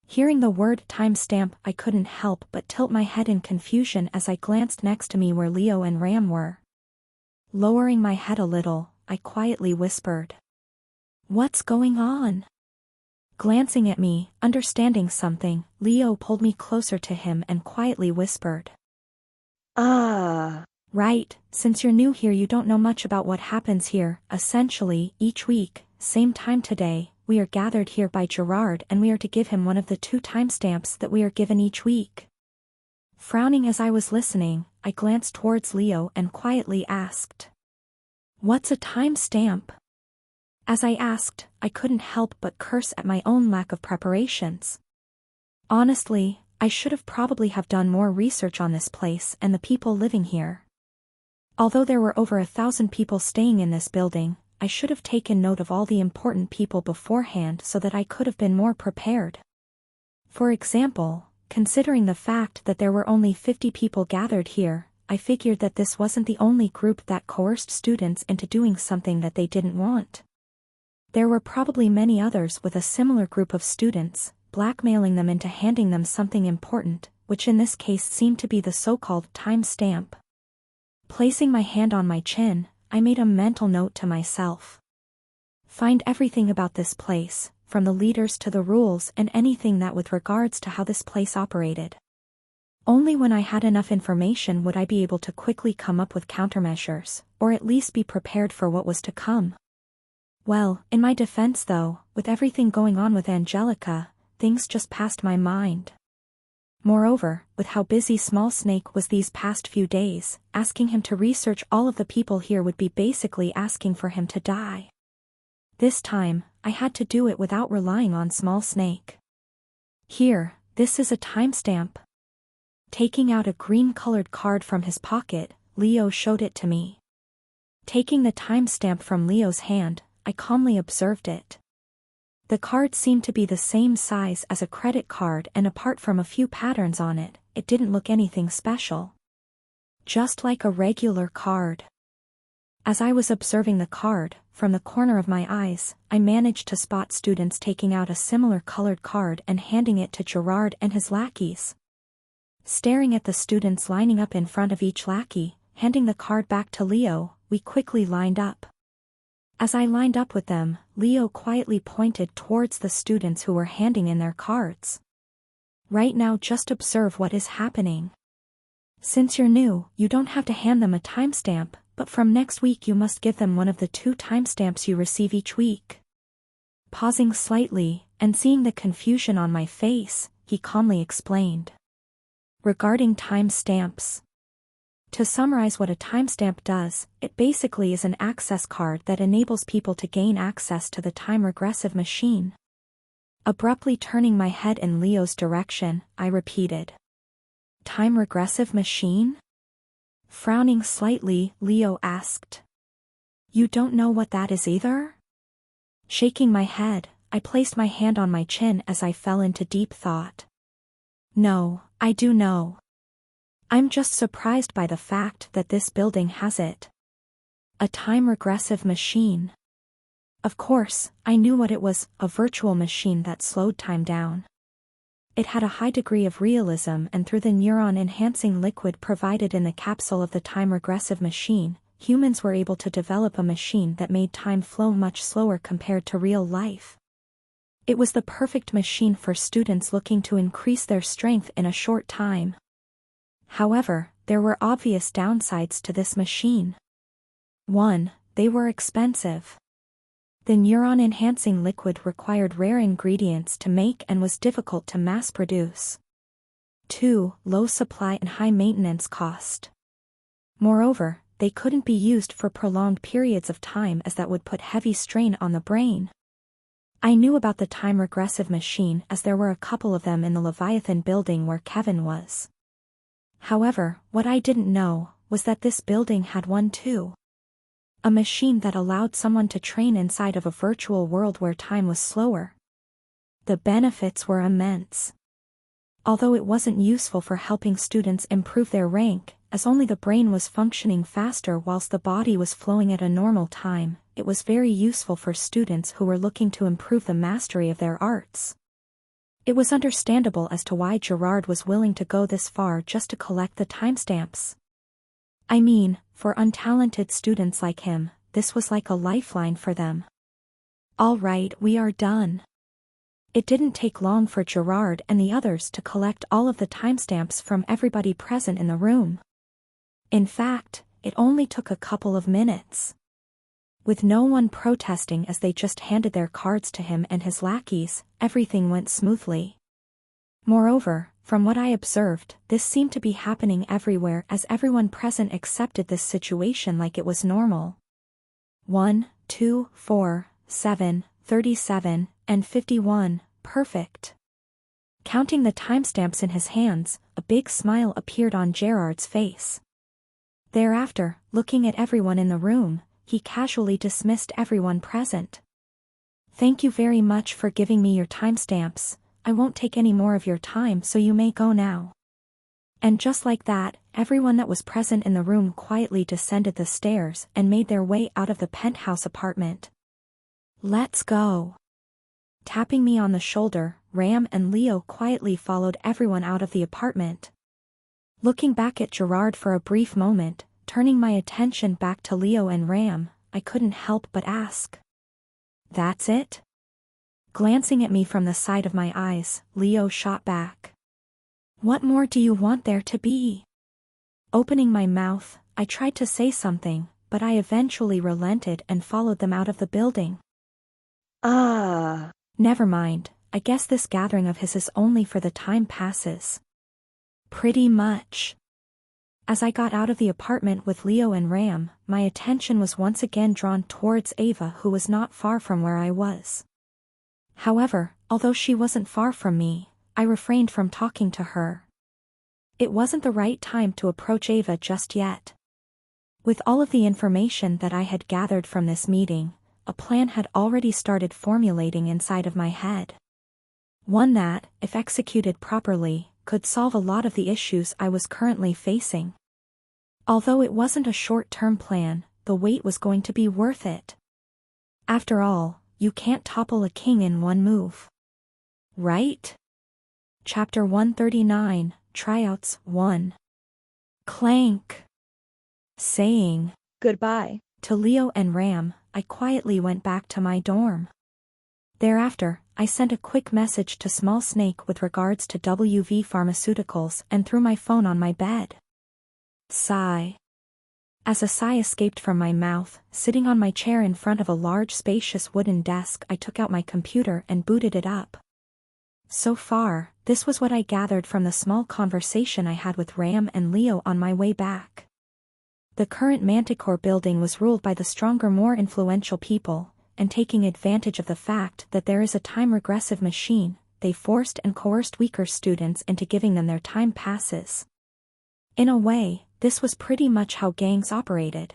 Hearing the word timestamp, I couldn't help but tilt my head in confusion as I glanced next to me where Leo and Ram were. Lowering my head a little, I quietly whispered. What's going on? Glancing at me, understanding something, Leo pulled me closer to him and quietly whispered. Right, since you're new here you don't know much about what happens here. Essentially, each week, same time today, we are gathered here by Gerard and we are to give him one of the 2 timestamps that we are given each week. Frowning as I was listening, I glanced towards Leo and quietly asked. What's a timestamp? As I asked, I couldn't help but curse at my own lack of preparations. Honestly, I should have probably have done more research on this place and the people living here. Although there were over 1,000 people staying in this building, I should have taken note of all the important people beforehand so that I could have been more prepared. For example, considering the fact that there were only 50 people gathered here, I figured that this wasn't the only group that coerced students into doing something that they didn't want. There were probably many others with a similar group of students, blackmailing them into handing them something important, which in this case seemed to be the so-called timestamp. Placing my hand on my chin, I made a mental note to myself. Find everything about this place, from the leaders to the rules and anything that with regards to how this place operated. Only when I had enough information would I be able to quickly come up with countermeasures, or at least be prepared for what was to come. Well, in my defense though, with everything going on with Angelica, things just passed my mind. Moreover, with how busy Small Snake was these past few days, asking him to research all of the people here would be basically asking for him to die. This time, I had to do it without relying on Small Snake. Here, this is a timestamp. Taking out a green-colored card from his pocket, Leo showed it to me. Taking the timestamp from Leo's hand, I calmly observed it. The card seemed to be the same size as a credit card and apart from a few patterns on it, it didn't look anything special. Just like a regular card. As I was observing the card, from the corner of my eyes, I managed to spot students taking out a similar colored card and handing it to Gerard and his lackeys. Staring at the students lining up in front of each lackey, handing the card back to Leo, we quickly lined up. As I lined up with them, Leo quietly pointed towards the students who were handing in their cards. Right now just observe what is happening. Since you're new, you don't have to hand them a timestamp, but from next week you must give them one of the 2 timestamps you receive each week. Pausing slightly, and seeing the confusion on my face, he calmly explained. Regarding timestamps. To summarize what a timestamp does, it basically is an access card that enables people to gain access to the time regressive machine. Abruptly turning my head in Leo's direction, I repeated. Time regressive machine? Frowning slightly, Leo asked. You don't know what that is either? Shaking my head, I placed my hand on my chin as I fell into deep thought. No, I do know. I'm just surprised by the fact that this building has it. A time regressive machine. Of course, I knew what it was, a virtual machine that slowed time down. It had a high degree of realism, and through the neuron-enhancing liquid provided in the capsule of the time regressive machine, humans were able to develop a machine that made time flow much slower compared to real life. It was the perfect machine for students looking to increase their strength in a short time. However, there were obvious downsides to this machine. 1. They were expensive. The neuron-enhancing liquid required rare ingredients to make and was difficult to mass-produce. 2. Low supply and high maintenance cost. Moreover, they couldn't be used for prolonged periods of time, as that would put heavy strain on the brain. I knew about the time regressive machine as there were a couple of them in the Leviathan building where Kevin was. However, what I didn't know was that this building had one too. A machine that allowed someone to train inside of a virtual world where time was slower. The benefits were immense. Although it wasn't useful for helping students improve their rank, as only the brain was functioning faster whilst the body was flowing at a normal time, it was very useful for students who were looking to improve the mastery of their arts. It was understandable as to why Gerard was willing to go this far just to collect the timestamps. I mean, for untalented students like him, this was like a lifeline for them. All right, we are done. It didn't take long for Gerard and the others to collect all of the timestamps from everybody present in the room. In fact, it only took a couple of minutes. With no one protesting as they just handed their cards to him and his lackeys, everything went smoothly. Moreover, from what I observed, this seemed to be happening everywhere as everyone present accepted this situation like it was normal. 1, 2, 4, 7, 37, and 51, perfect. Counting the timestamps in his hands, a big smile appeared on Gerard's face. Thereafter, looking at everyone in the room, he casually dismissed everyone present. Thank you very much for giving me your timestamps. I won't take any more of your time, so you may go now. And just like that, everyone that was present in the room quietly descended the stairs and made their way out of the penthouse apartment. Let's go. Tapping me on the shoulder, Ram and Leo quietly followed everyone out of the apartment. Looking back at Gerard for a brief moment, turning my attention back to Leo and Ram, I couldn't help but ask. That's it? Glancing at me from the side of my eyes, Leo shot back. What more do you want there to be? Opening my mouth, I tried to say something, but I eventually relented and followed them out of the building. Never mind, I guess this gathering of his is only for the time passes. Pretty much. As I got out of the apartment with Leo and Ram, my attention was once again drawn towards Ava, who was not far from where I was. However, although she wasn't far from me, I refrained from talking to her. It wasn't the right time to approach Ava just yet. With all of the information that I had gathered from this meeting, a plan had already started formulating inside of my head. One that, if executed properly, could solve a lot of the issues I was currently facing. Although it wasn't a short-term plan, the wait was going to be worth it. After all, you can't topple a king in one move. Right? Chapter 139, Tryouts 1. Clank. Saying Goodbye to Leo and Ram, I quietly went back to my dorm. Thereafter, I sent a quick message to Small Snake with regards to WV Pharmaceuticals and threw my phone on my bed. Sigh. As a sigh escaped from my mouth, sitting on my chair in front of a large spacious wooden desk, I took out my computer and booted it up. So far, this was what I gathered from the small conversation I had with Ram and Leo on my way back. The current Manticore building was ruled by the stronger, more influential people, and taking advantage of the fact that there is a time-regressive machine, they forced and coerced weaker students into giving them their time passes. In a way, this was pretty much how gangs operated.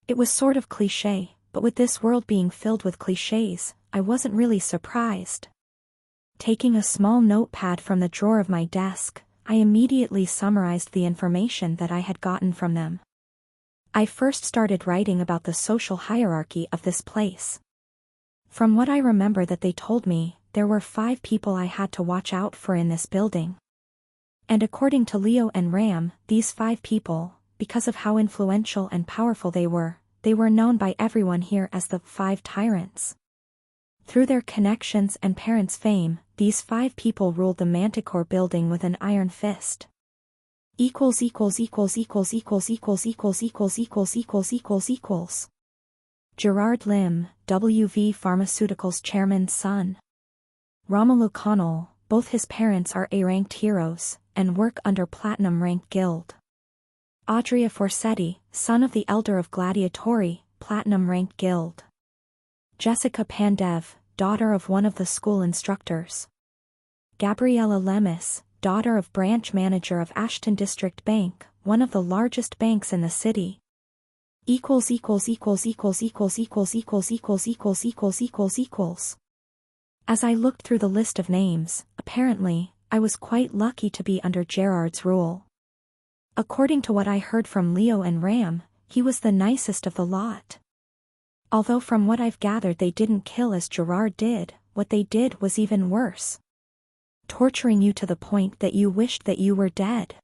It was sort of cliché, but with this world being filled with clichés, I wasn't really surprised. Taking a small notepad from the drawer of my desk, I immediately summarized the information that I had gotten from them. I first started writing about the social hierarchy of this place. From what I remember that they told me, there were 5 people I had to watch out for in this building. And according to Leo and Ram, these 5 people, because of how influential and powerful they were known by everyone here as the 5 tyrants. Through their connections and parents' fame, these 5 people ruled the Manticore building with an iron fist. Gerard Lim, WV Pharmaceuticals chairman's son. Romelu Connell, both his parents are A-ranked heroes, and work under Platinum-ranked guild. Adria Forsetti, son of the elder of Gladiatori, Platinum-ranked guild. Jessica Pandev, daughter of one of the school instructors. Gabriella Lemus, daughter of branch manager of Ashton District Bank, one of the largest banks in the city. As I looked through the list of names, apparently, I was quite lucky to be under Gerard's rule. According to what I heard from Leo and Ram, he was the nicest of the lot. Although from what I've gathered they didn't kill as Gerard did, what they did was even worse. Torturing you to the point that you wished that you were dead.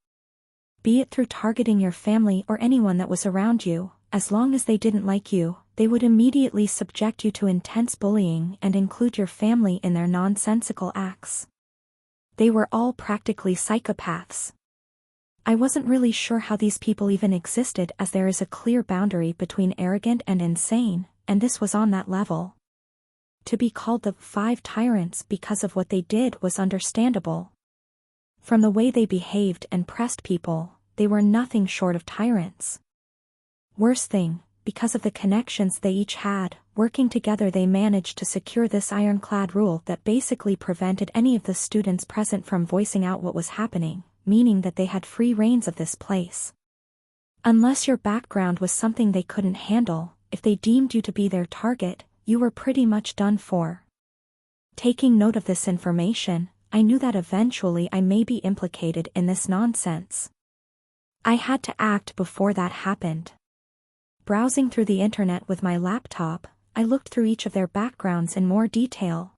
Be it through targeting your family or anyone that was around you, as long as they didn't like you, they would immediately subject you to intense bullying and include your family in their nonsensical acts. They were all practically psychopaths. I wasn't really sure how these people even existed, as there is a clear boundary between arrogant and insane, and this was on that level. To be called the 5 tyrants because of what they did was understandable. From the way they behaved and pressed people, they were nothing short of tyrants. Worst thing, because of the connections they each had, working together they managed to secure this ironclad rule that basically prevented any of the students present from voicing out what was happening, meaning that they had free reins of this place. Unless your background was something they couldn't handle, if they deemed you to be their target, you were pretty much done for. Taking note of this information, I knew that eventually I may be implicated in this nonsense. I had to act before that happened. Browsing through the internet with my laptop, I looked through each of their backgrounds in more detail.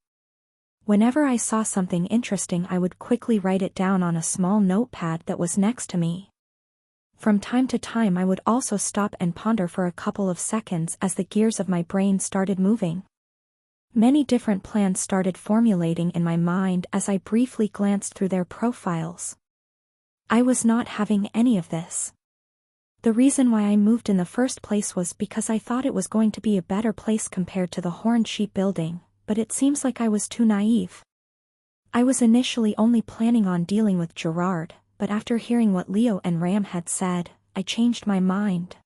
Whenever I saw something interesting, I would quickly write it down on a small notepad that was next to me. From time to time I would also stop and ponder for a couple of seconds as the gears of my brain started moving. Many different plans started formulating in my mind as I briefly glanced through their profiles. I was not having any of this. The reason why I moved in the first place was because I thought it was going to be a better place compared to the Horned Sheep building, but it seems like I was too naive. I was initially only planning on dealing with Gerard, but after hearing what Leo and Ram had said, I changed my mind.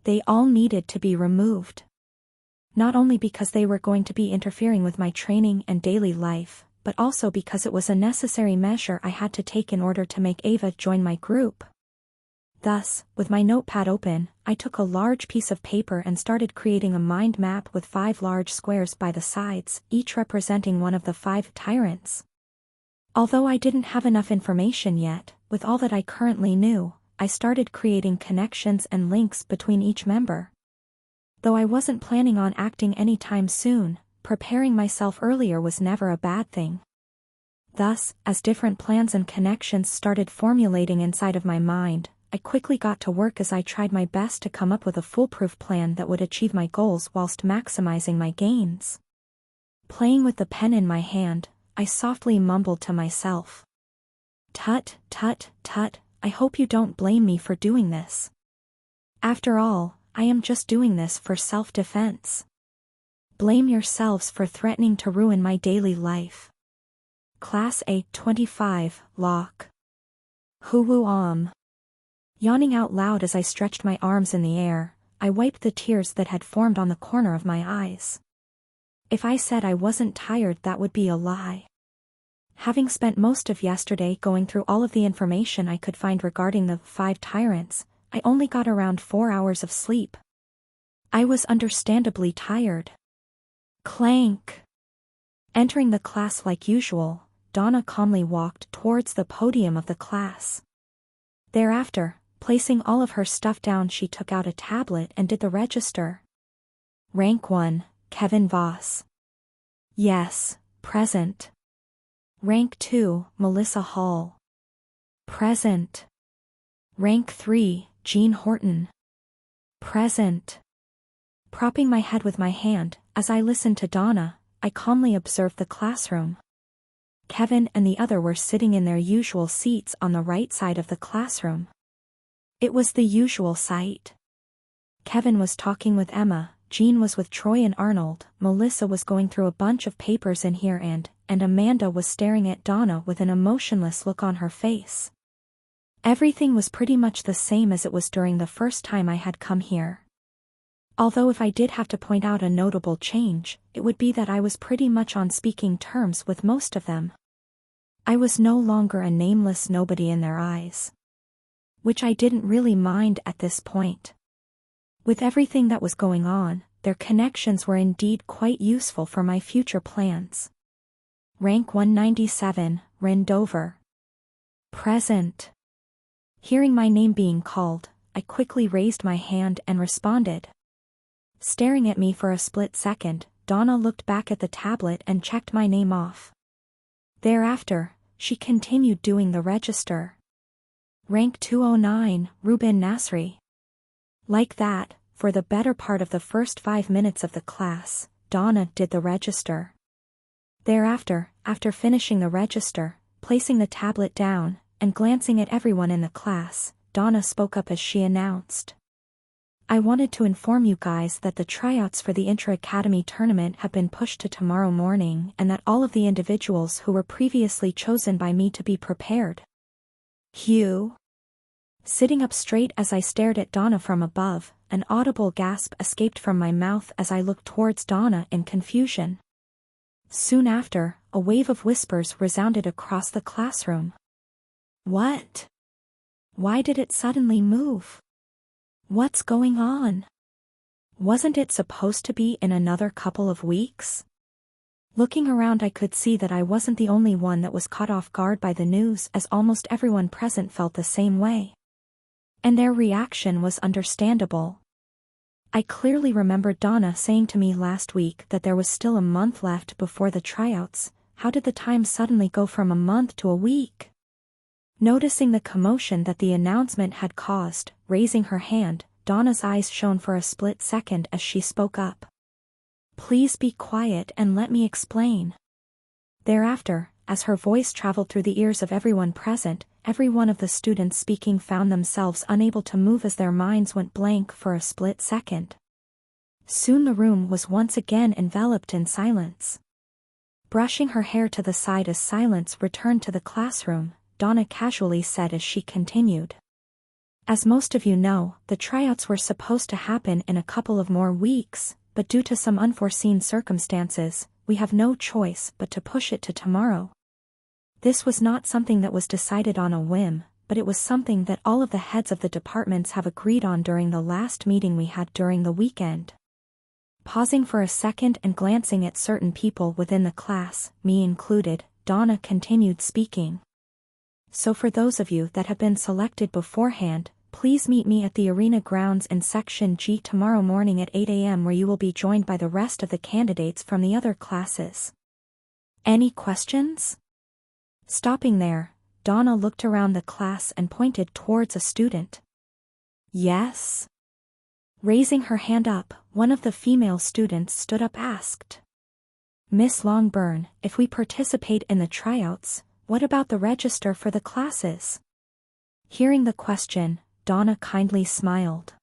They all needed to be removed. Not only because they were going to be interfering with my training and daily life, but also because it was a necessary measure I had to take in order to make Ava join my group. Thus, with my notepad open, I took a large piece of paper and started creating a mind map with 5 large squares by the sides, each representing one of the 5 tyrants. Although I didn't have enough information yet, with all that I currently knew, I started creating connections and links between each member. Though I wasn't planning on acting anytime soon, preparing myself earlier was never a bad thing. Thus, as different plans and connections started formulating inside of my mind, I quickly got to work as I tried my best to come up with a foolproof plan that would achieve my goals whilst maximizing my gains. Playing with the pen in my hand, I softly mumbled to myself. Tut, tut, tut, I hope you don't blame me for doing this. After all, I am just doing this for self-defense. Blame yourselves for threatening to ruin my daily life. Class A-25, Lock. Hoo-woo. Yawning out loud as I stretched my arms in the air, I wiped the tears that had formed on the corner of my eyes. If I said I wasn't tired, that would be a lie. Having spent most of yesterday going through all of the information I could find regarding the 5 tyrants, I only got around 4 hours of sleep. I was understandably tired. Clank. Entering the class like usual, Donna calmly walked towards the podium of the class. Thereafter, placing all of her stuff down, she took out a tablet and did the register. Rank 1, Kevin Voss. Yes, present. Rank 2, Melissa Hall. Present. Rank 3, Jean Horton. Present. Propping my head with my hand, as I listened to Donna, I calmly observed the classroom. Kevin and the other were sitting in their usual seats on the right side of the classroom. It was the usual sight. Kevin was talking with Emma, Jean was with Troy and Arnold, Melissa was going through a bunch of papers in here and Amanda was staring at Donna with an emotionless look on her face. Everything was pretty much the same as it was during the first time I had come here. Although if I did have to point out a notable change, it would be that I was pretty much on speaking terms with most of them. I was no longer a nameless nobody in their eyes. Which I didn't really mind at this point. With everything that was going on, their connections were indeed quite useful for my future plans. Rank 197, Rendover. Present. Hearing my name being called, I quickly raised my hand and responded. Staring at me for a split second, Donna looked back at the tablet and checked my name off. Thereafter, she continued doing the register. Rank 209, Ruben Nasri. Like that, for the better part of the first 5 minutes of the class, Donna did the register. Thereafter, after finishing the register, placing the tablet down, and glancing at everyone in the class, Donna spoke up as she announced. I wanted to inform you guys that the tryouts for the Intra-Academy tournament have been pushed to tomorrow morning and that all of the individuals who were previously chosen by me to be prepared. Hugh. Sitting up straight as I stared at Donna from above, an audible gasp escaped from my mouth as I looked towards Donna in confusion. Soon after, a wave of whispers resounded across the classroom. What? Why did it suddenly move? What's going on? Wasn't it supposed to be in another couple of weeks? Looking around, I could see that I wasn't the only one that was caught off guard by the news, as almost everyone present felt the same way. And their reaction was understandable. I clearly remembered Donna saying to me last week that there was still a month left before the tryouts. How did the time suddenly go from a month to a week? Noticing the commotion that the announcement had caused, raising her hand, Donna's eyes shone for a split second as she spoke up. Please be quiet and let me explain. Thereafter, as her voice traveled through the ears of everyone present, every one of the students speaking found themselves unable to move as their minds went blank for a split second. Soon the room was once again enveloped in silence. Brushing her hair to the side as silence returned to the classroom, Donna casually said as she continued. As most of you know, the tryouts were supposed to happen in a couple of more weeks, but due to some unforeseen circumstances, we have no choice but to push it to tomorrow. This was not something that was decided on a whim, but it was something that all of the heads of the departments have agreed on during the last meeting we had during the weekend. Pausing for a second and glancing at certain people within the class, me included, Donna continued speaking. So for those of you that have been selected beforehand, please meet me at the arena grounds in Section G tomorrow morning at 8 a.m. where you will be joined by the rest of the candidates from the other classes. Any questions? Stopping there, Donna looked around the class and pointed towards a student. Yes? Raising her hand up, one of the female students stood up asked. Miss Longburn, if we participate in the tryouts, what about the register for the classes? Hearing the question, Donna kindly smiled.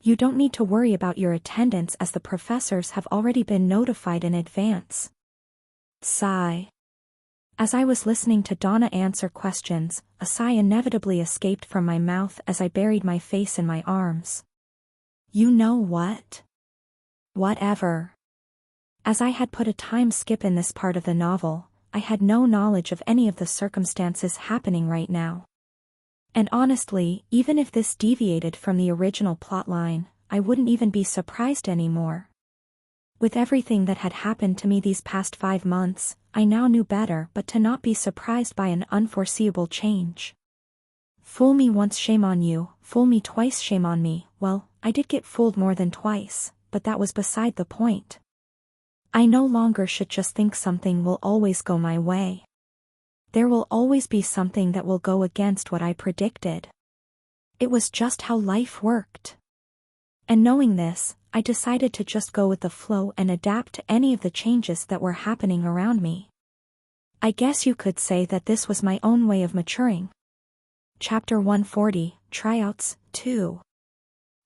You don't need to worry about your attendance as the professors have already been notified in advance. Sigh. As I was listening to Donna answer questions, a sigh inevitably escaped from my mouth as I buried my face in my arms. You know what? Whatever. As I had put a time skip in this part of the novel, I had no knowledge of any of the circumstances happening right now. And honestly, even if this deviated from the original plotline, I wouldn't even be surprised anymore. With everything that had happened to me these past 5 months, I now knew better but to not be surprised by an unforeseeable change. Fool me once, shame on you; fool me twice, shame on me. Well, I did get fooled more than twice, but that was beside the point. I no longer should just think something will always go my way. There will always be something that will go against what I predicted. It was just how life worked. And knowing this, I decided to just go with the flow and adapt to any of the changes that were happening around me. I guess you could say that this was my own way of maturing. Chapter 140, Tryouts, 2.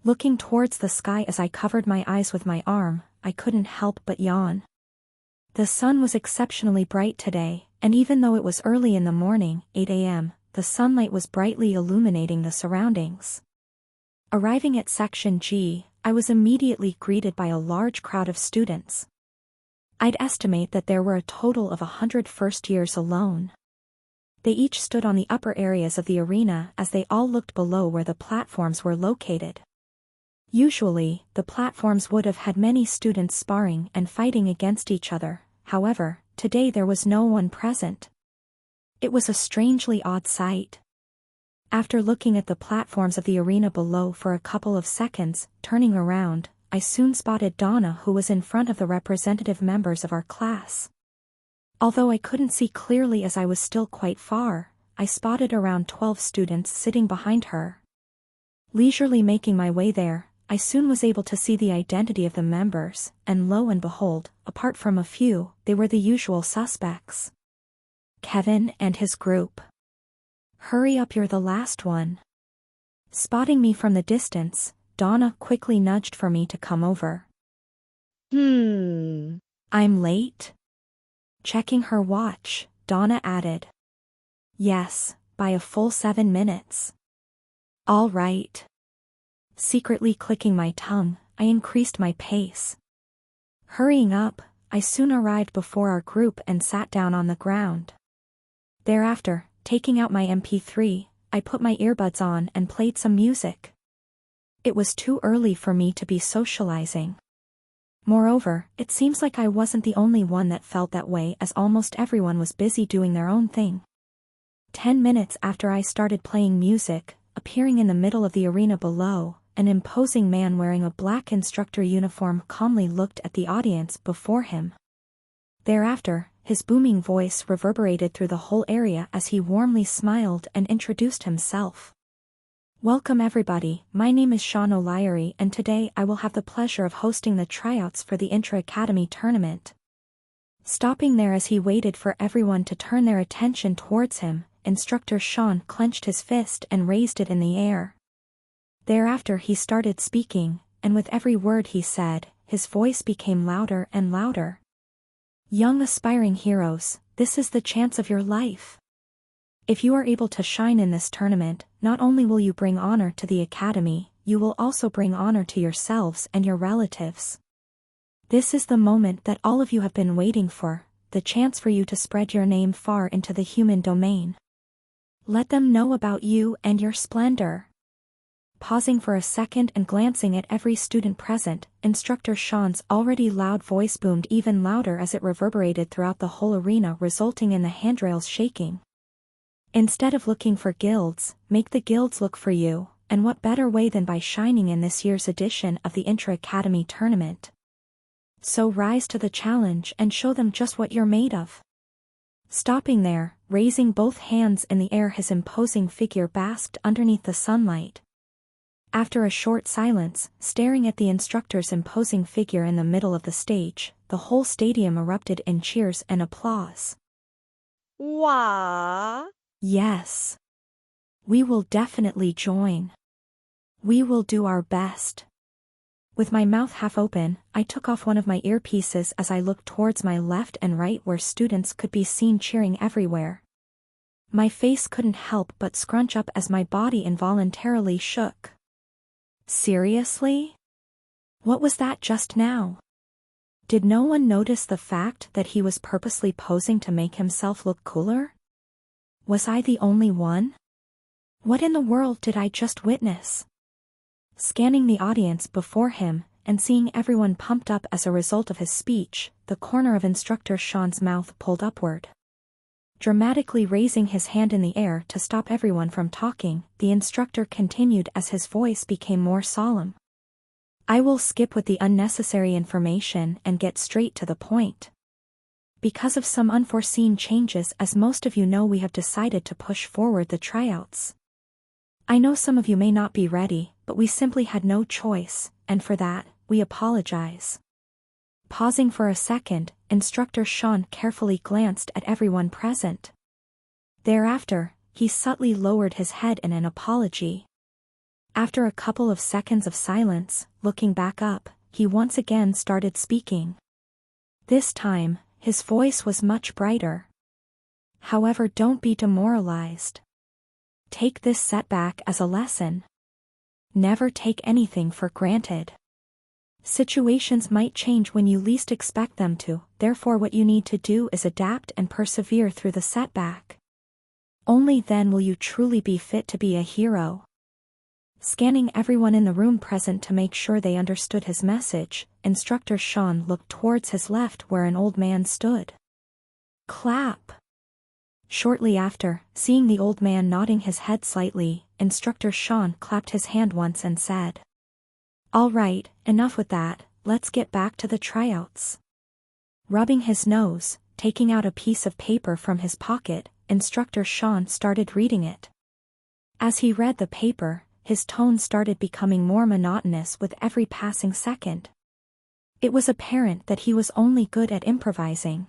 Looking towards the sky as I covered my eyes with my arm, I couldn't help but yawn. The sun was exceptionally bright today, and even though it was early in the morning, 8 a.m., the sunlight was brightly illuminating the surroundings. Arriving at Section G, I was immediately greeted by a large crowd of students. I'd estimate that there were a total of 100 first years alone. They each stood on the upper areas of the arena as they all looked below where the platforms were located. Usually, the platforms would have had many students sparring and fighting against each other. However, today there was no one present. It was a strangely odd sight. After looking at the platforms of the arena below for a couple of seconds, turning around, I soon spotted Donna, who was in front of the representative members of our class. Although I couldn't see clearly as I was still quite far, I spotted around 12 students sitting behind her. Leisurely making my way there, I soon was able to see the identity of the members, and lo and behold, apart from a few, they were the usual suspects. Kevin and his group. "Hurry up, you're the last one." Spotting me from the distance, Donna quickly nudged for me to come over. I'm late?" Checking her watch, Donna added. "Yes, by a full 7 minutes. "All right." Secretly clicking my tongue, I increased my pace. Hurrying up, I soon arrived before our group and sat down on the ground. Thereafter, taking out my MP3, I put my earbuds on and played some music. It was too early for me to be socializing. Moreover, it seems like I wasn't the only one that felt that way, as almost everyone was busy doing their own thing. 10 minutes after I started playing music, appearing in the middle of the arena below, an imposing man wearing a black instructor uniform calmly looked at the audience before him. Thereafter, his booming voice reverberated through the whole area as he warmly smiled and introduced himself. "Welcome everybody, my name is Sean O'Leary and today I will have the pleasure of hosting the tryouts for the Intra-Academy tournament." Stopping there as he waited for everyone to turn their attention towards him, Instructor Sean clenched his fist and raised it in the air. Thereafter he started speaking, and with every word he said, his voice became louder and louder. "Young aspiring heroes, this is the chance of your life. If you are able to shine in this tournament, not only will you bring honor to the Academy, you will also bring honor to yourselves and your relatives. This is the moment that all of you have been waiting for, the chance for you to spread your name far into the human domain. Let them know about you and your splendor." Pausing for a second and glancing at every student present, Instructor Sean's already loud voice boomed even louder as it reverberated throughout the whole arena, resulting in the handrails shaking. "Instead of looking for guilds, make the guilds look for you, and what better way than by shining in this year's edition of the Intra-Academy tournament? So rise to the challenge and show them just what you're made of." Stopping there, raising both hands in the air, his imposing figure basked underneath the sunlight. After a short silence, staring at the instructor's imposing figure in the middle of the stage, the whole stadium erupted in cheers and applause. Wow. "Yes. We will definitely join. We will do our best." With my mouth half open, I took off one of my earpieces as I looked towards my left and right where students could be seen cheering everywhere. My face couldn't help but scrunch up as my body involuntarily shook. Seriously? What was that just now? Did no one notice the fact that he was purposely posing to make himself look cooler? Was I the only one? What in the world did I just witness? Scanning the audience before him, and seeing everyone pumped up as a result of his speech, the corner of Instructor Sean's mouth pulled upward. Dramatically raising his hand in the air to stop everyone from talking, the instructor continued as his voice became more solemn. I will skip with the unnecessary information and get straight to the point. Because of some unforeseen changes, as most of you know, we have decided to push forward the tryouts. I know some of you may not be ready, but we simply had no choice, and for that, we apologize. Pausing for a second, Instructor Sean carefully glanced at everyone present. Thereafter, he subtly lowered his head in an apology. After a couple of seconds of silence, looking back up, he once again started speaking. This time, his voice was much brighter. However, don't be demoralized. Take this setback as a lesson. Never take anything for granted. Situations might change when you least expect them to, therefore what you need to do is adapt and persevere through the setback. Only then will you truly be fit to be a hero. Scanning everyone in the room present to make sure they understood his message, Instructor Sean looked towards his left where an old man stood. Clap. Shortly after, seeing the old man nodding his head slightly, Instructor Sean clapped his hand once and said, "All right, enough with that, let's get back to the tryouts." Rubbing his nose, taking out a piece of paper from his pocket, Instructor Sean started reading it. As he read the paper, his tone started becoming more monotonous with every passing second. It was apparent that he was only good at improvising.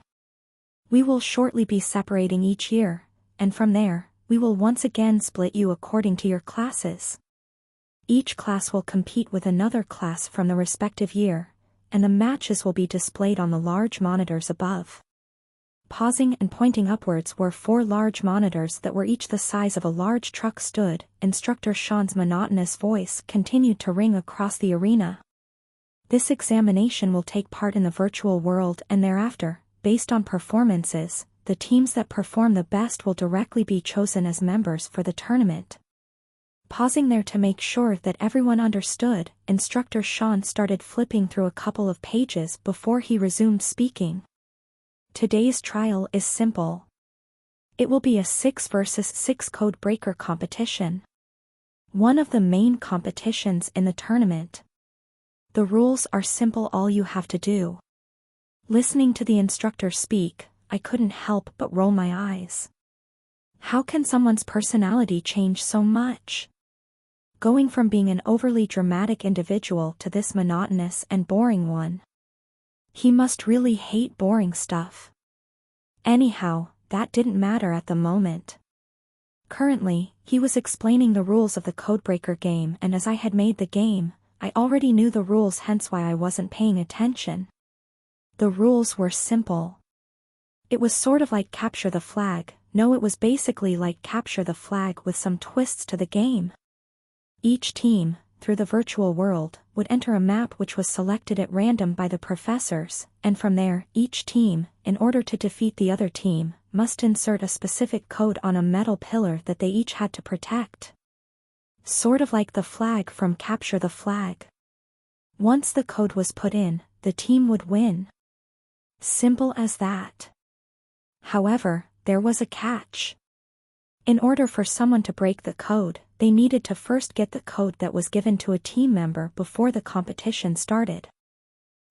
We will shortly be separating each year, and from there, we will once again split you according to your classes. Each class will compete with another class from the respective year, and the matches will be displayed on the large monitors above. Pausing and pointing upwards where 4 large monitors that were each the size of a large truck stood, Instructor Sean's monotonous voice continued to ring across the arena. This examination will take part in the virtual world, and thereafter, based on performances, the teams that perform the best will directly be chosen as members for the tournament. Pausing there to make sure that everyone understood, Instructor Sean started flipping through a couple of pages before he resumed speaking. Today's trial is simple. It will be a 6 versus 6 code breaker competition. One of the main competitions in the tournament. The rules are simple. All you have to do. Listening to the instructor speak, I couldn't help but roll my eyes. How can someone's personality change so much? Going from being an overly dramatic individual to this monotonous and boring one. He must really hate boring stuff. Anyhow, that didn't matter at the moment. Currently, he was explaining the rules of the Codebreaker game, and as I had made the game, I already knew the rules, hence why I wasn't paying attention. The rules were simple. It was sort of like Capture the Flag. No, it was basically like Capture the Flag with some twists to the game. Each team, through the virtual world, would enter a map which was selected at random by the professors, and from there, each team, in order to defeat the other team, must insert a specific code on a metal pillar that they each had to protect. Sort of like the flag from Capture the Flag. Once the code was put in, the team would win. Simple as that. However, there was a catch. In order for someone to break the code, they needed to first get the code that was given to a team member before the competition started.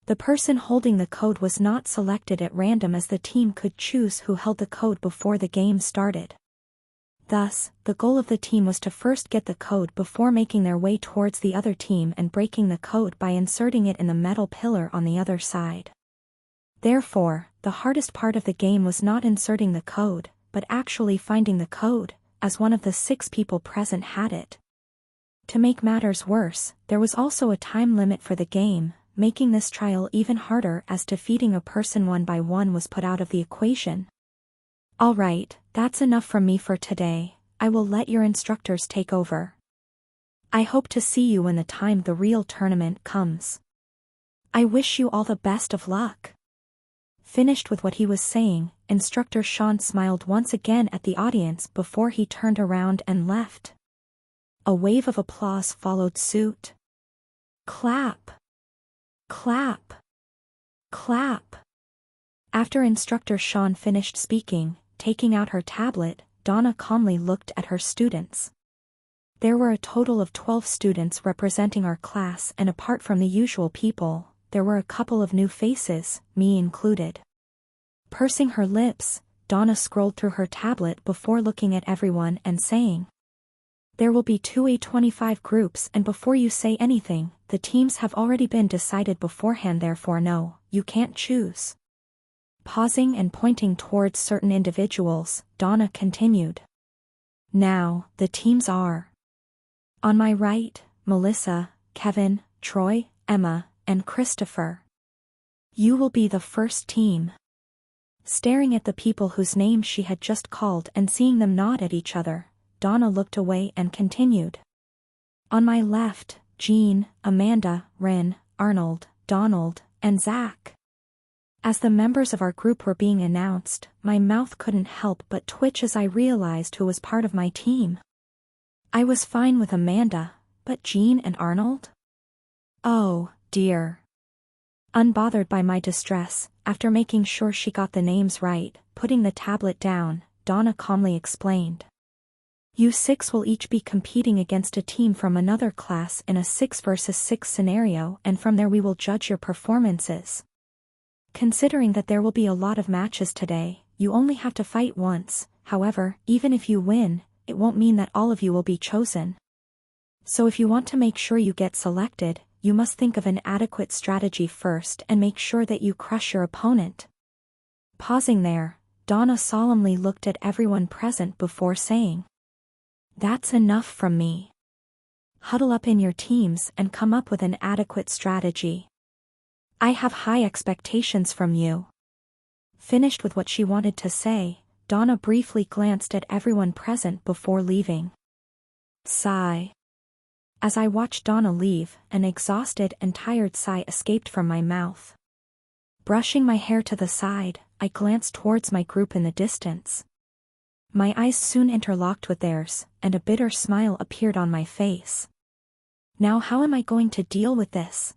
The person holding the code was not selected at random, as the team could choose who held the code before the game started. Thus, the goal of the team was to first get the code before making their way towards the other team and breaking the code by inserting it in the metal pillar on the other side. Therefore, the hardest part of the game was not inserting the code, but actually finding the code, as one of the 6 people present had it. To make matters worse, there was also a time limit for the game, making this trial even harder, as defeating a person one by one was put out of the equation. Alright, that's enough from me for today. I will let your instructors take over. I hope to see you when the time the real tournament comes. I wish you all the best of luck. Finished with what he was saying, Instructor Sean smiled once again at the audience before he turned around and left. A wave of applause followed suit. Clap. Clap. Clap. After Instructor Sean finished speaking, taking out her tablet, Donna calmly looked at her students. There were a total of 12 students representing our class, and apart from the usual people, there were a couple of new faces, me included. Pursing her lips, Donna scrolled through her tablet before looking at everyone and saying, "There will be two A25 groups, and before you say anything, the teams have already been decided beforehand, therefore no, you can't choose." Pausing and pointing towards certain individuals, Donna continued. "Now, the teams are. On my right, Melissa, Kevin, Troy, Emma, and Christopher. You will be the first team." Staring at the people whose names she had just called and seeing them nod at each other, Donna looked away and continued. "On my left, Jean, Amanda, Rin, Arnold, Donald, and Zach." As the members of our group were being announced, my mouth couldn't help but twitch as I realized who was part of my team. I was fine with Amanda, but Jean and Arnold? Oh, dear. Unbothered by my distress, after making sure she got the names right, putting the tablet down, Donna calmly explained. "You six will each be competing against a team from another class in a 6 versus 6 scenario, and from there we will judge your performances. Considering that there will be a lot of matches today, you only have to fight once. However, even if you win, it won't mean that all of you will be chosen. So if you want to make sure you get selected, you must think of an adequate strategy first and make sure that you crush your opponent." Pausing there, Donna solemnly looked at everyone present before saying, "That's enough from me. Huddle up in your teams and come up with an adequate strategy. I have high expectations from you." Finished with what she wanted to say, Donna briefly glanced at everyone present before leaving. Sigh. As I watched Donna leave, an exhausted and tired sigh escaped from my mouth. Brushing my hair to the side, I glanced towards my group in the distance. My eyes soon interlocked with theirs, and a bitter smile appeared on my face. Now how am I going to deal with this?